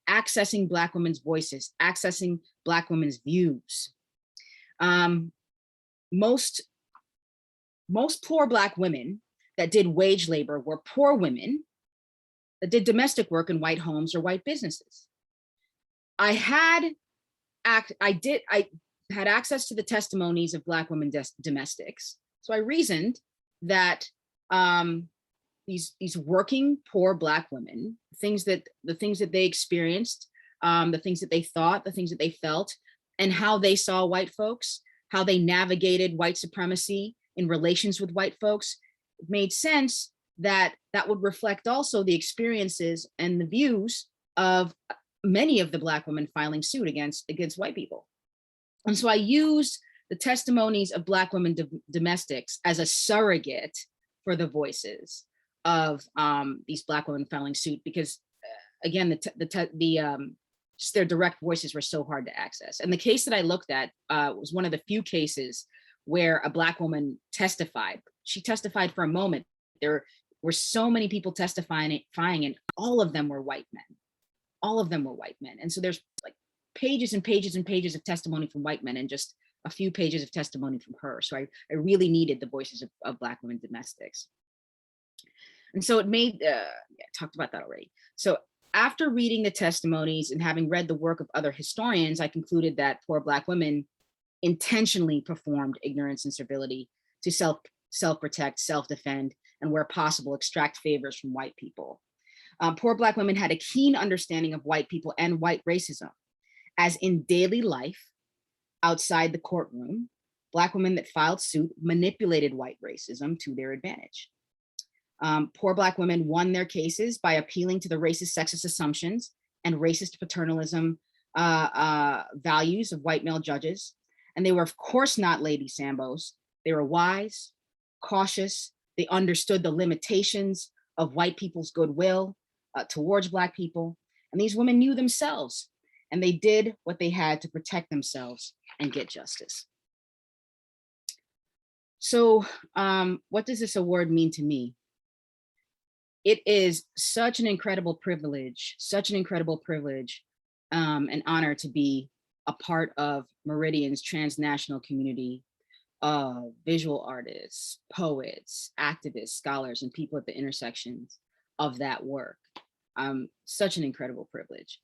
accessing Black women's voices, accessing Black women's views. Most poor Black women that did wage labor were poor women that did domestic work in white homes or white businesses. had access to the testimonies of Black women domestics. So I reasoned that these working poor Black women, the things that they experienced, the things that they thought, the things that they felt, and how they saw white folks, how they navigated white supremacy in relations with white folks, it made sense that that would reflect also the experiences and the views of many of the Black women filing suit against white people. And so I used the testimonies of Black women domestics as a surrogate for the voices of these Black women filing suit, because again, just their direct voices were so hard to access. And the case that I looked at was one of the few cases where a Black woman testified. She testified for a moment. There were so many people testifying, and all of them were white men. All of them were white men. And so there's like pages and pages and pages of testimony from white men and just a few pages of testimony from her. So I really needed the voices of Black women domestics. And so it made, I talked about that already. So after reading the testimonies and having read the work of other historians, I concluded that poor Black women intentionally performed ignorance and servility to self-protect, self-defend, and where possible, extract favors from white people. Poor Black women had a keen understanding of white people and white racism, as in daily life, outside the courtroom, Black women that filed suit manipulated white racism to their advantage. Poor Black women won their cases by appealing to the racist, sexist assumptions and racist paternalism values of white male judges. And they were, of course, not Lady Sambos. They were wise, cautious. They understood the limitations of white people's goodwill towards Black people. And these women knew themselves, and they did what they had to protect themselves and get justice. So what does this award mean to me? It is such an incredible privilege, an honor to be a part of Meridian's transnational community of visual artists, poets, activists, scholars, and people at the intersections of that work. Such an incredible privilege.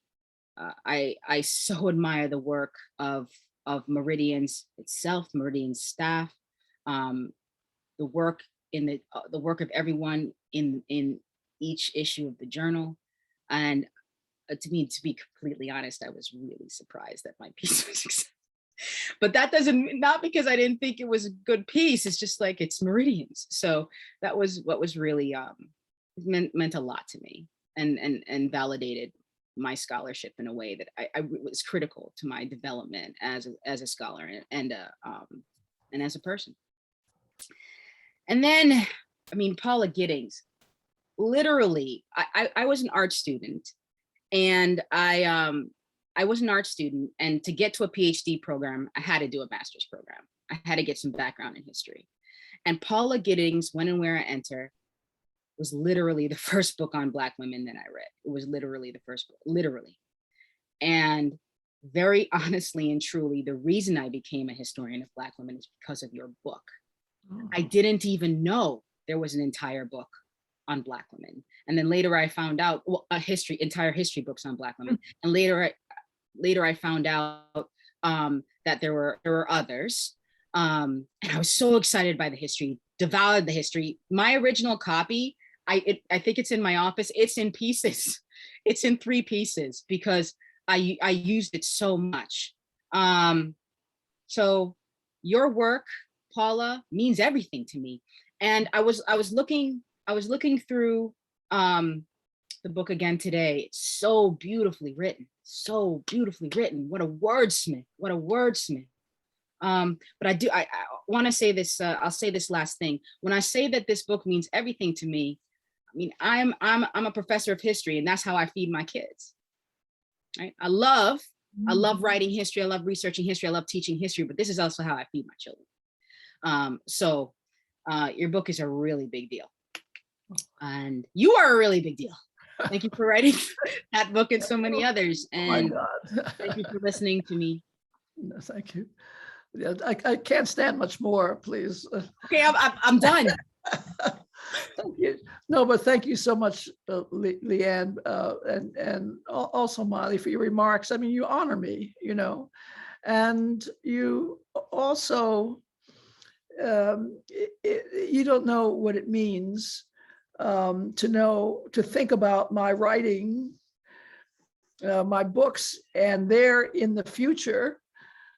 I so admire the work of Meridians itself, Meridian's staff, the work of everyone in each issue of the journal. And to be completely honest, I was really surprised that my piece was accepted. But that not because I didn't think it was a good piece, it's just like, it's Meridians. So that was what was really meant a lot to me, and validated my scholarship in a way that I was critical to my development as a scholar and as a person. And then, I mean, Paula Giddings, literally, I was an art student, and I was an art student, and to get to a PhD program, I had to do a master's program. I had to get some background in history. And Paula Giddings, When and Where I Enter, was literally the first book on Black women that I read. It was literally the first book, literally. And very honestly and truly, the reason I became a historian of Black women is because of your book. Oh. I didn't even know there was an entire book on Black women. And then later I found out, well, entire history books on Black women. And later I found out that there were others. And I was so excited by the history, devoured the history. My original copy, I think it's in my office. It's in pieces. It's in 3 pieces because I used it so much. So your work, Paula, means everything to me. And I was looking through the book again today. It's so beautifully written, so beautifully written. What a wordsmith, what a wordsmith. But I want to say this, I'll say this last thing. When I say that this book means everything to me, I mean, I'm a professor of history, and that's how I feed my kids. Right? I love writing history. I love researching history. I love teaching history, but this is also how I feed my children. So your book is a really big deal. And you are a really big deal. Thank you for writing that book and so many others. And thank you for listening to me. No, thank you. Yeah, I can't stand much more, please. Okay, I'm done. Thank you. No, but thank you so much, Leigh-Anne, and also Maile, for your remarks. I mean, you honor me, you know, And you also, you don't know what it means to think about my writing, my books, and they're in the future,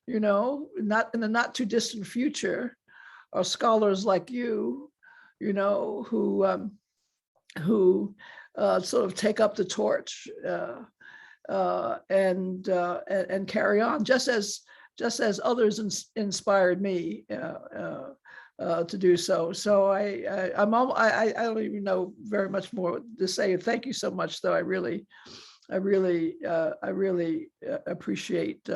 not in the not too distant future, are scholars like you, who sort of take up the torch and carry on, just as others inspired me to do so. So I don't even know very much more to say. Thank you so much, though. I really appreciate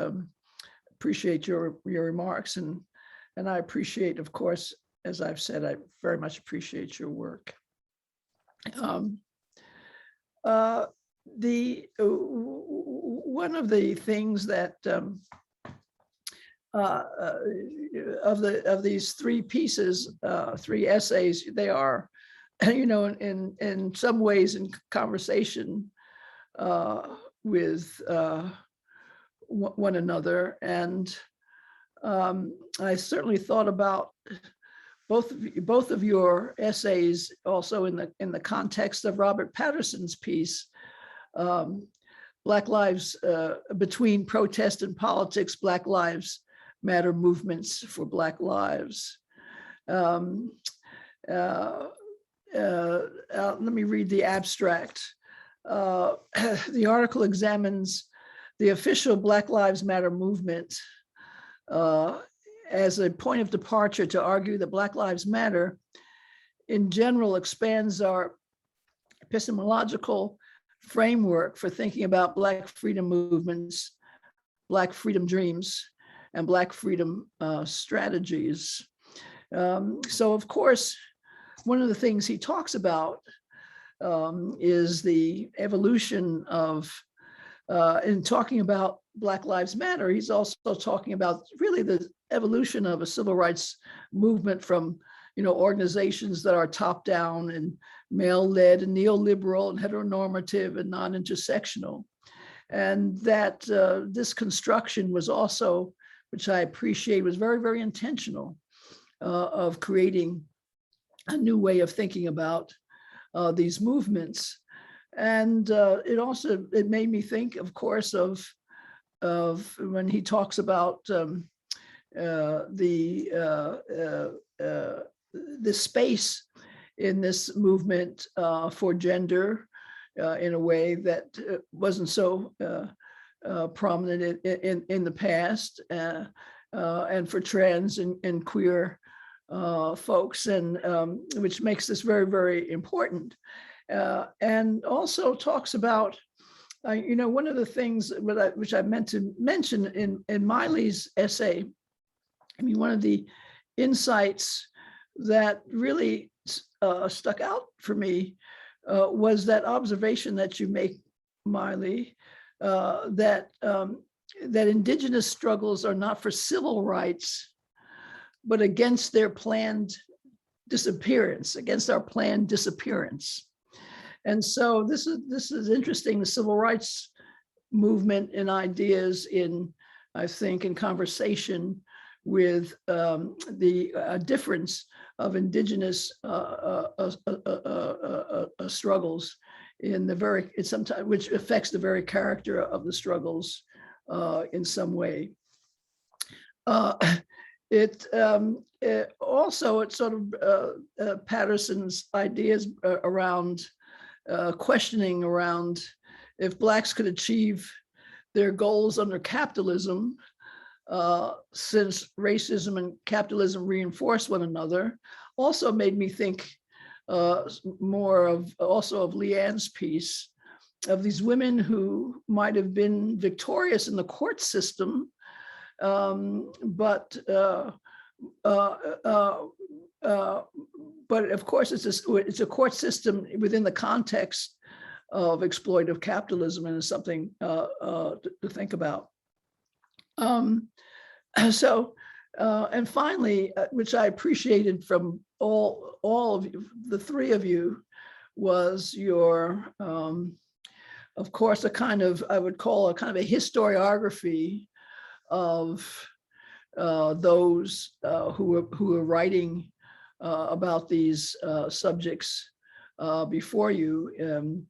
your remarks, and I appreciate, of course, as I've said, I very much appreciate your work. One of the things that of these three pieces, three essays, they are, in some ways in conversation with one another, and I certainly thought about both of your essays also in the context of Robert Patterson's piece, Black Lives Between Protest and Politics, Black Lives Matter Movements for Black Lives. Let me read the abstract. The article examines the official Black Lives Matter movement as a point of departure to argue that Black Lives Matter in general expands our epistemological framework for thinking about Black freedom movements, Black freedom dreams, and Black freedom strategies. So of course, one of the things he talks about is the evolution of, in talking about Black Lives Matter, he's also talking about really the evolution of a civil rights movement from, organizations that are top down and male-led and neoliberal and heteronormative and non-intersectional. And that this construction was also, which I appreciate, was very, very intentional of creating a new way of thinking about these movements. And it made me think, of course, of when he talks about the space in this movement for gender in a way that wasn't so prominent in the past, and for trans and queer folks, and which makes this very, very important. And also talks about, one of the things which I meant to mention in Maile's essay, one of the insights that really stuck out for me was that observation that you make, Maile, that Indigenous struggles are not for civil rights, but against their planned disappearance, against our planned disappearance. And so this is interesting. The civil rights movement and ideas I think, in conversation with the difference of Indigenous struggles which affects the very character of the struggles in some way. It sort of Patterson's ideas around questioning around if Blacks could achieve their goals under capitalism, since racism and capitalism reinforce one another, also made me think more of Leigh-Anne's piece, of these women who might have been victorious in the court system, but of course it's a court system within the context of exploitative capitalism, and it's something to think about. And finally, which I appreciated from all of you, the three of you, was your, of course, I would call a kind of a historiography of those who are writing about these subjects before you.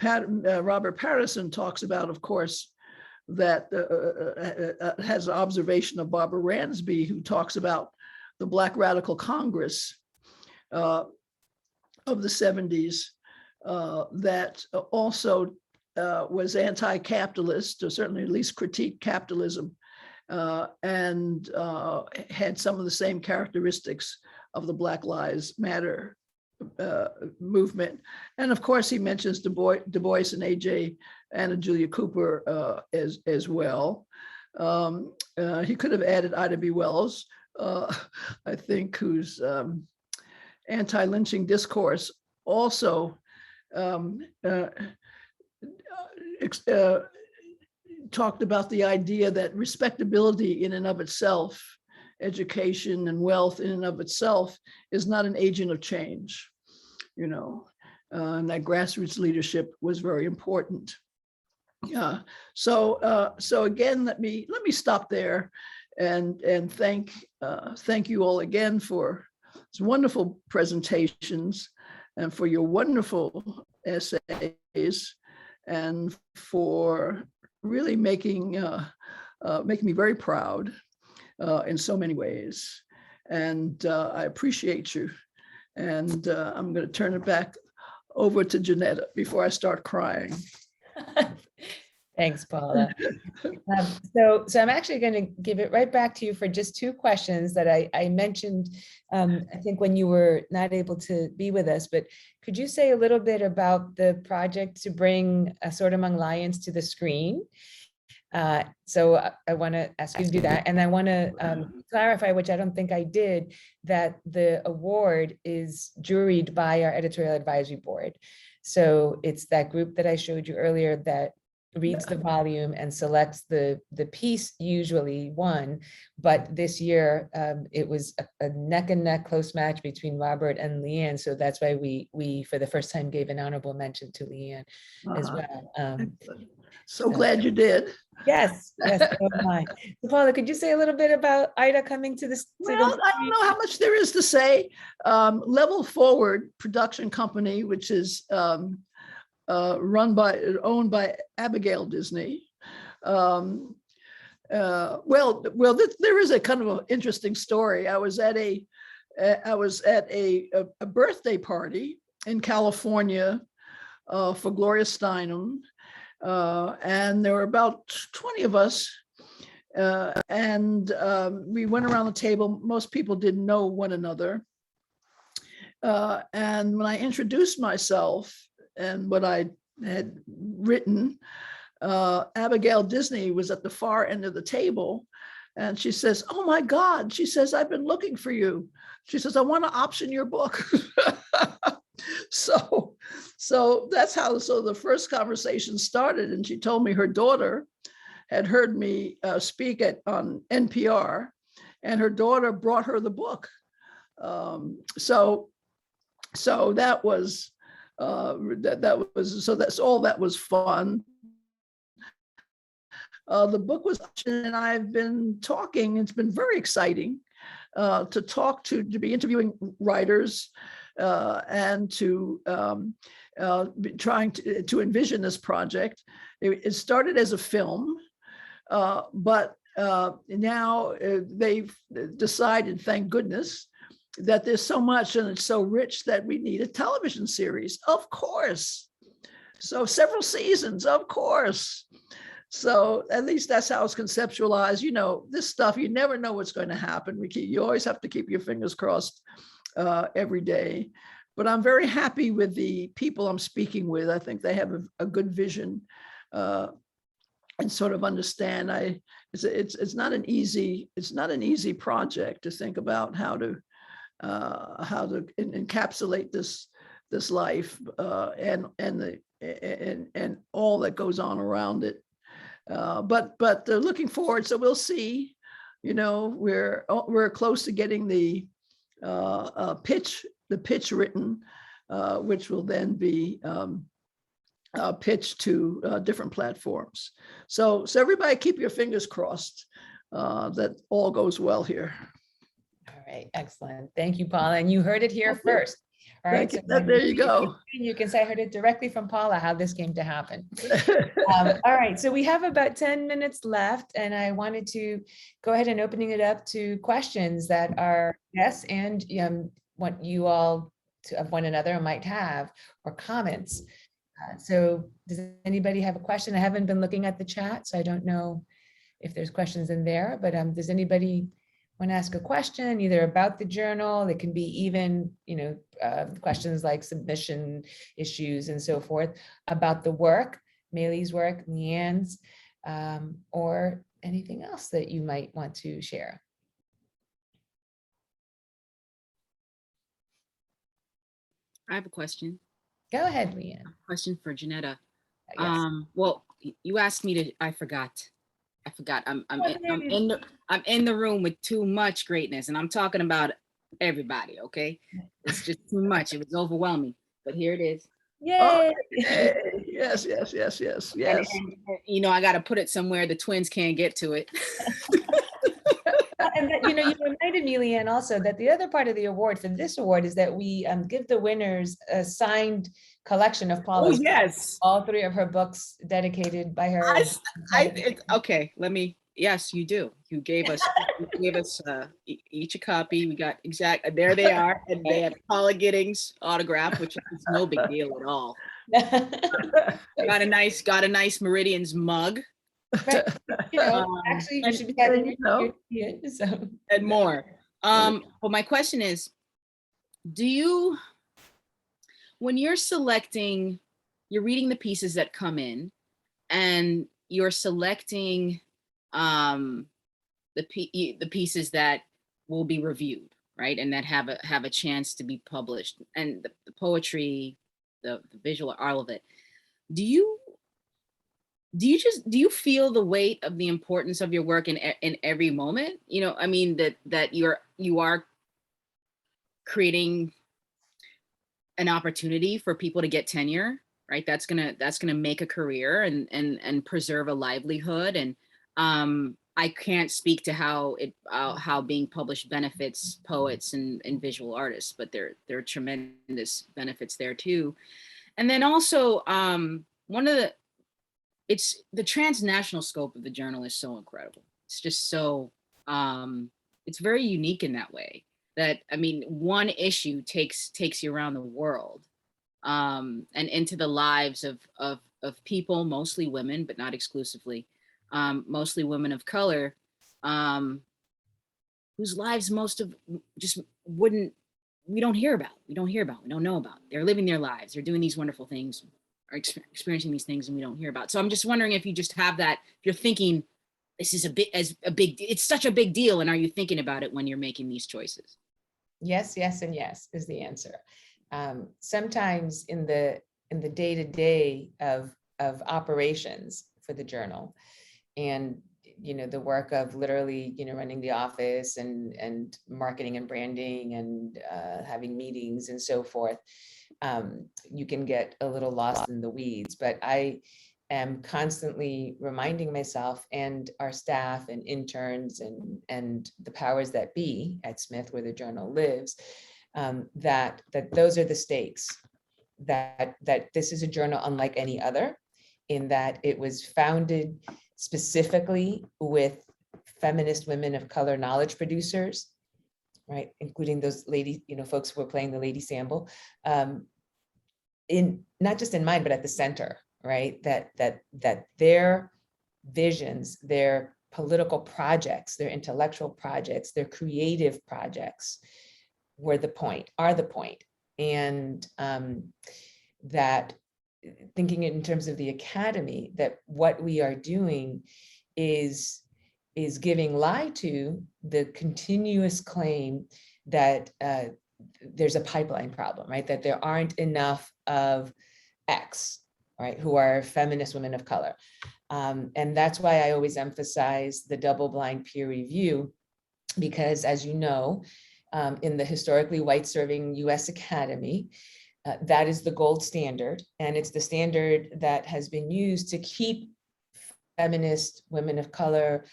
Robert Patterson talks about, of course, that has an observation of Barbara Ransby, who talks about the Black Radical Congress of the 70s that also was anti-capitalist, or certainly at least critiqued capitalism, and had some of the same characteristics of the Black Lives Matter movement. And of course, he mentions Du Bois and A.J. Anna Julia Cooper as well. He could have added Ida B. Wells, I think, whose anti-lynching discourse also talked about the idea that respectability in and of itself, education and wealth in and of itself, is not an agent of change, and that grassroots leadership was very important. So again, let me stop there and thank you all again for these wonderful presentations and for your wonderful essays and for really making me very proud in so many ways. And I appreciate you. And I'm going to turn it back over to Ginetta before I start crying. Thanks, Paula. So I'm actually going to give it right back to you for just two questions that I mentioned, I think, when you were not able to be with us. But could you say a little bit about the project to bring A Sword Among Lions to the screen? So I want to ask you to do that. And I want to clarify, which I don't think I did, that the award is juried by our editorial advisory board. So it's that group that I showed you earlier that reads the volume and selects the piece, usually one, but this year it was a neck and neck close match between Robert and Leigh-Anne. So that's why we for the first time gave an honorable mention to Leigh-Anne as well. So glad you did. Yes, so am I. So Paula, could you say a little bit about Ida coming to this? Well, I don't know how much there is to say. Level Forward production company, which is owned by Abigail Disney. There is a kind of an interesting story. I was at a birthday party in California for Gloria Steinem, and there were about 20 of us, and we went around the table. Most people didn't know one another, and when I introduced myself and what I had written, Abigail Disney was at the far end of the table, and she says, "Oh my God," she says, "I've been looking for you." She says, "I want to option your book." So that's how the first conversation started. And she told me her daughter had heard me speak on NPR, and her daughter brought her the book. So that was that was fun. The book was, and I've been talking. It's been very exciting to be interviewing writers and to be trying to envision this project. It started as a film, but now they've decided, thank goodness, that there's so much and it's so rich that we need a television series, of course. So several seasons, of course. So at least that's how it's conceptualized. This stuff, you never know what's going to happen. You always have to keep your fingers crossed every day. But I'm very happy with the people I'm speaking with. I think they have a good vision and sort of understand. It's not an easy project to think about how to encapsulate this life and all that goes on around it. But looking forward, so we'll see. We're close to getting the pitch written, which will then be pitched to different platforms. So everybody keep your fingers crossed that all goes well here. All right, excellent. Thank you, Paula. And you heard it here first. All right, Thank you. when There you go. you can say I heard it directly from Paula how this came to happen. All right, so we have about 10 minutes left, and I wanted to go ahead and opening it up to questions that our guests and what you all of one another might have, or comments. So does anybody have a question? I haven't been looking at the chat, so I don't know if there's questions in there, but does anybody want to ask a question either about the journal? It can be even, questions like submission issues and so forth, about the work, Maile's work, Leigh-Anne's, or anything else that you might want to share. I have a question. Go ahead, Leigh-Anne. Question for Ginetta. Yes. Well, you asked me to, I forgot. I'm in the room with too much greatness, and I'm talking about everybody, okay? It's just too much. It was overwhelming, but here it is. Yay! Okay. Yes. And, I got to put it somewhere the twins can't get to it. And that, you reminded me, Leigh-Anne, also that the other part of the award for this award is that we give the winners a signed collection of Paula's yes, all 3 of her books dedicated by her. Okay, yes, you do. You gave us each a copy. We got there they are, and they have Paula Giddings autograph, which is no big deal at all. got a nice Meridians mug. Right. Actually, you should be having your so. And more. Well, my question is, when you're selecting, you're reading the pieces that come in, and you're selecting the pieces that will be reviewed, right, and that have a chance to be published, and the poetry, the visual, all of it. Do you feel the weight of the importance of your work in every moment? That you are creating an opportunity for people to get tenure, right? That's gonna make a career and preserve a livelihood. And I can't speak to how being published benefits poets and visual artists, but there are tremendous benefits there too. And then also it's the transnational scope of the journal is so incredible. It's just so, it's very unique in that way that, one issue takes you around the world, and into the lives of people, mostly women, but not exclusively, mostly women of color, whose lives we don't know about. They're living their lives. They're doing these wonderful things, are experiencing these things, and we don't hear about. So I'm just wondering if you just have that, if you're thinking this is it's such a big deal, and are you thinking about it when you're making these choices? Yes, and yes is the answer. Sometimes in the day-to-day of operations for the journal, and the work of literally running the office and marketing and branding and having meetings and so forth, you can get a little lost in the weeds. But I am constantly reminding myself and our staff and interns and the powers that be at Smith, where the journal lives, that those are the stakes, that this is a journal unlike any other, in that it was founded specifically with feminist women of color knowledge producers, right, including those ladies, folks who were playing the Lady Sample, in not just in mind, but at the center, right? That their visions, their political projects, their intellectual projects, their creative projects are the point. And that thinking in terms of the academy, that what we are doing is giving lie to the continuous claim that there's a pipeline problem, right? That there aren't enough of X, right, who are feminist women of color. And that's why I always emphasize the double-blind peer review, because as you know, in the historically white-serving US Academy, that is the gold standard. And it's the standard that has been used to keep feminist women of color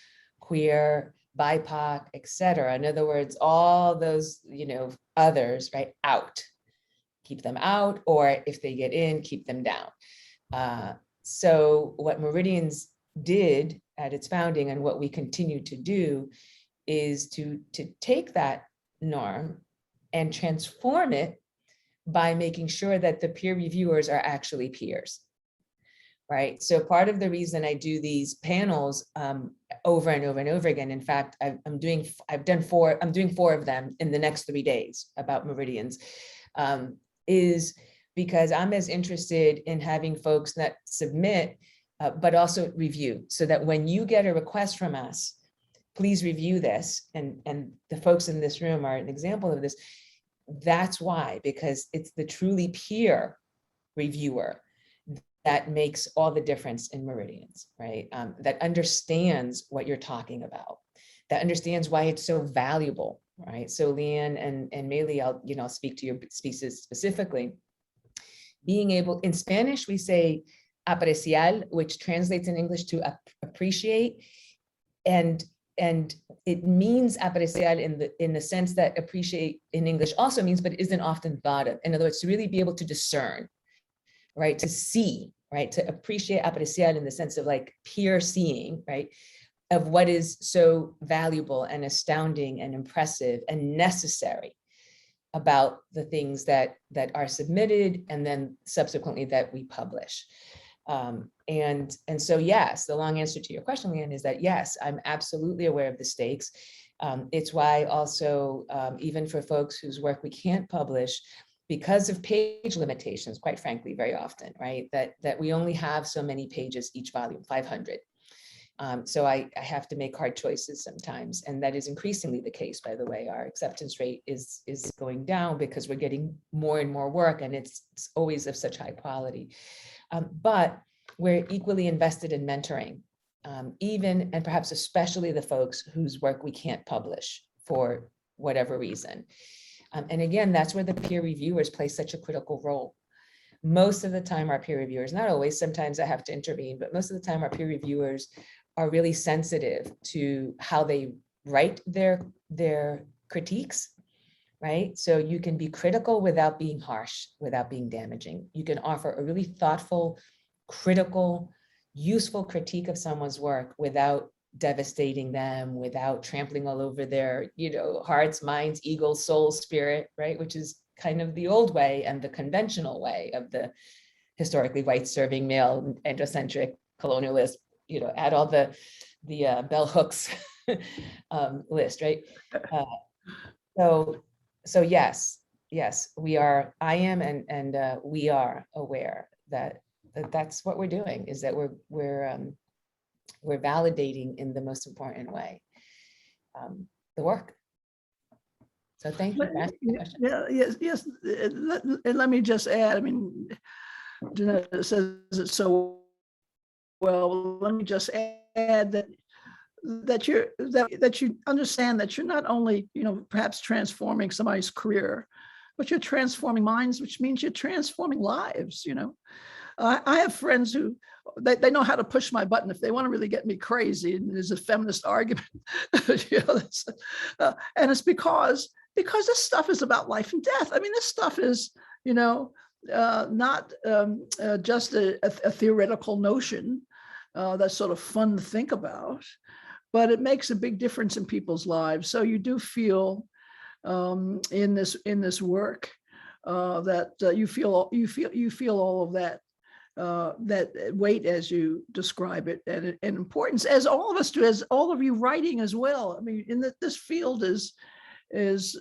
queer, BIPOC, et cetera. In other words, all those, others, right, out. Keep them out, or if they get in, keep them down. So what Meridians did at its founding, and what we continue to do, is to take that norm and transform it by making sure that the peer reviewers are actually peers. Right. So part of the reason I do these panels over and over and over again, in fact, I'm doing 4 of them in the next 3 days about Meridians, is because I'm as interested in having folks that submit, but also review, so that when you get a request from us, please review this. And the folks in this room are an example of this. That's why, because it's the truly peer reviewer that makes all the difference in Meridians, right? That understands what you're talking about, that understands why it's so valuable, right? So Leigh-Anne and Maile, I'll speak to your species specifically. Being able, in Spanish, we say apreciar, which translates in English to appreciate. And it means apreciar in the sense that appreciate in English also means, but isn't often thought of. In other words, to really be able to discern, right? To see, right? To appreciate, apreciar in the sense of like peer seeing, right? Of what is so valuable and astounding and impressive and necessary about the things that are submitted and then subsequently that we publish. And so, yes, the long answer to your question, Leigh-Anne, is that yes, I'm absolutely aware of the stakes. It's why also, even for folks whose work we can't publish, because of page limitations, quite frankly, very often, right? That we only have so many pages each volume, 500. So I have to make hard choices sometimes. And that is increasingly the case, by the way. Our acceptance rate is going down because we're getting more and more work, and it's always of such high quality. But we're equally invested in mentoring, even and perhaps especially the folks whose work we can't publish for whatever reason. And again, that's where the peer reviewers play such a critical role. Most of the time, our peer reviewers, not always, sometimes I have to intervene, but most of the time our peer reviewers are really sensitive to how they write their critiques, right? So you can be critical without being harsh, without being damaging. You can offer a really thoughtful, critical, useful critique of someone's work without devastating them, without trampling all over their, hearts, minds, ego, soul, spirit, right? Which is kind of the old way and the conventional way of the historically white serving male androcentric colonialist, add all the bell hooks list, right? So yes, we are, I am, and we are aware that that's what we're doing, is that we're validating in the most important way the work. So thank you for asking the question. Yes. And let me just add, I mean, Ginetta says it so well. Let me just add that you understand that you're not only, perhaps transforming somebody's career, but you're transforming minds, which means you're transforming lives. I have friends who they know how to push my button if they want to really get me crazy. And there's a feminist argument, and it's because this stuff is about life and death. I mean, this stuff is, not just a theoretical notion that's sort of fun to think about, but it makes a big difference in people's lives. So you do feel in this work that you feel all of that. That weight, as you describe it, and importance, as all of us do, as all of you writing as well. I mean, this field is such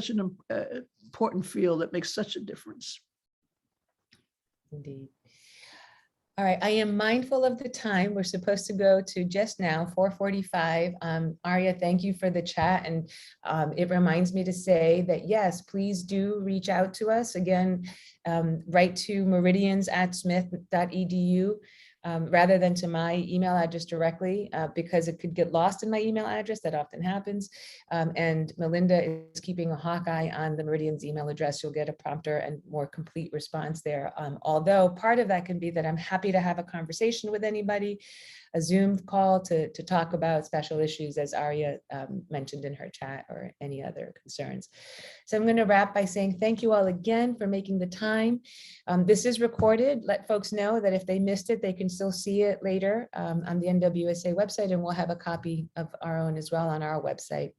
an important field that makes such a difference. Indeed. All right, I am mindful of the time. We're supposed to go to just now, 4:45. Arya, thank you for the chat. And it reminds me to say that, yes, please do reach out to us. Again, write to meridians@smith.edu. rather than to my email address directly, because it could get lost in my email address. That often happens. And Melinda is keeping a hawk eye on the Meridians email address. You'll get a prompter and more complete response there. Although part of that can be that I'm happy to have a conversation with anybody, a Zoom call to talk about special issues, as Arya mentioned in her chat, or any other concerns. So I'm going to wrap by saying thank you all again for making the time. This is recorded. Let folks know that if they missed it, they can still see it later on the NWSA website, and we'll have a copy of our own as well on our website.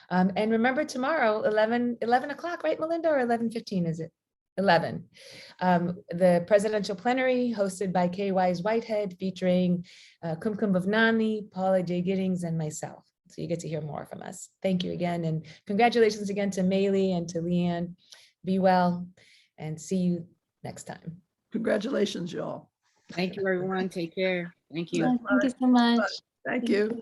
And remember, tomorrow, 11 o'clock, right, Melinda, or 11:15 is it? 11. The presidential plenary hosted by K. Wise Whitehead, featuring Kumkum Bhavnani, Paula J. Giddings, and myself. So you get to hear more from us. Thank you again. And congratulations again to Maile and to Leigh-Anne. Be well and see you next time. Congratulations, y'all. Thank you, everyone. Take care. Thank you. Thank you so much. Thank you.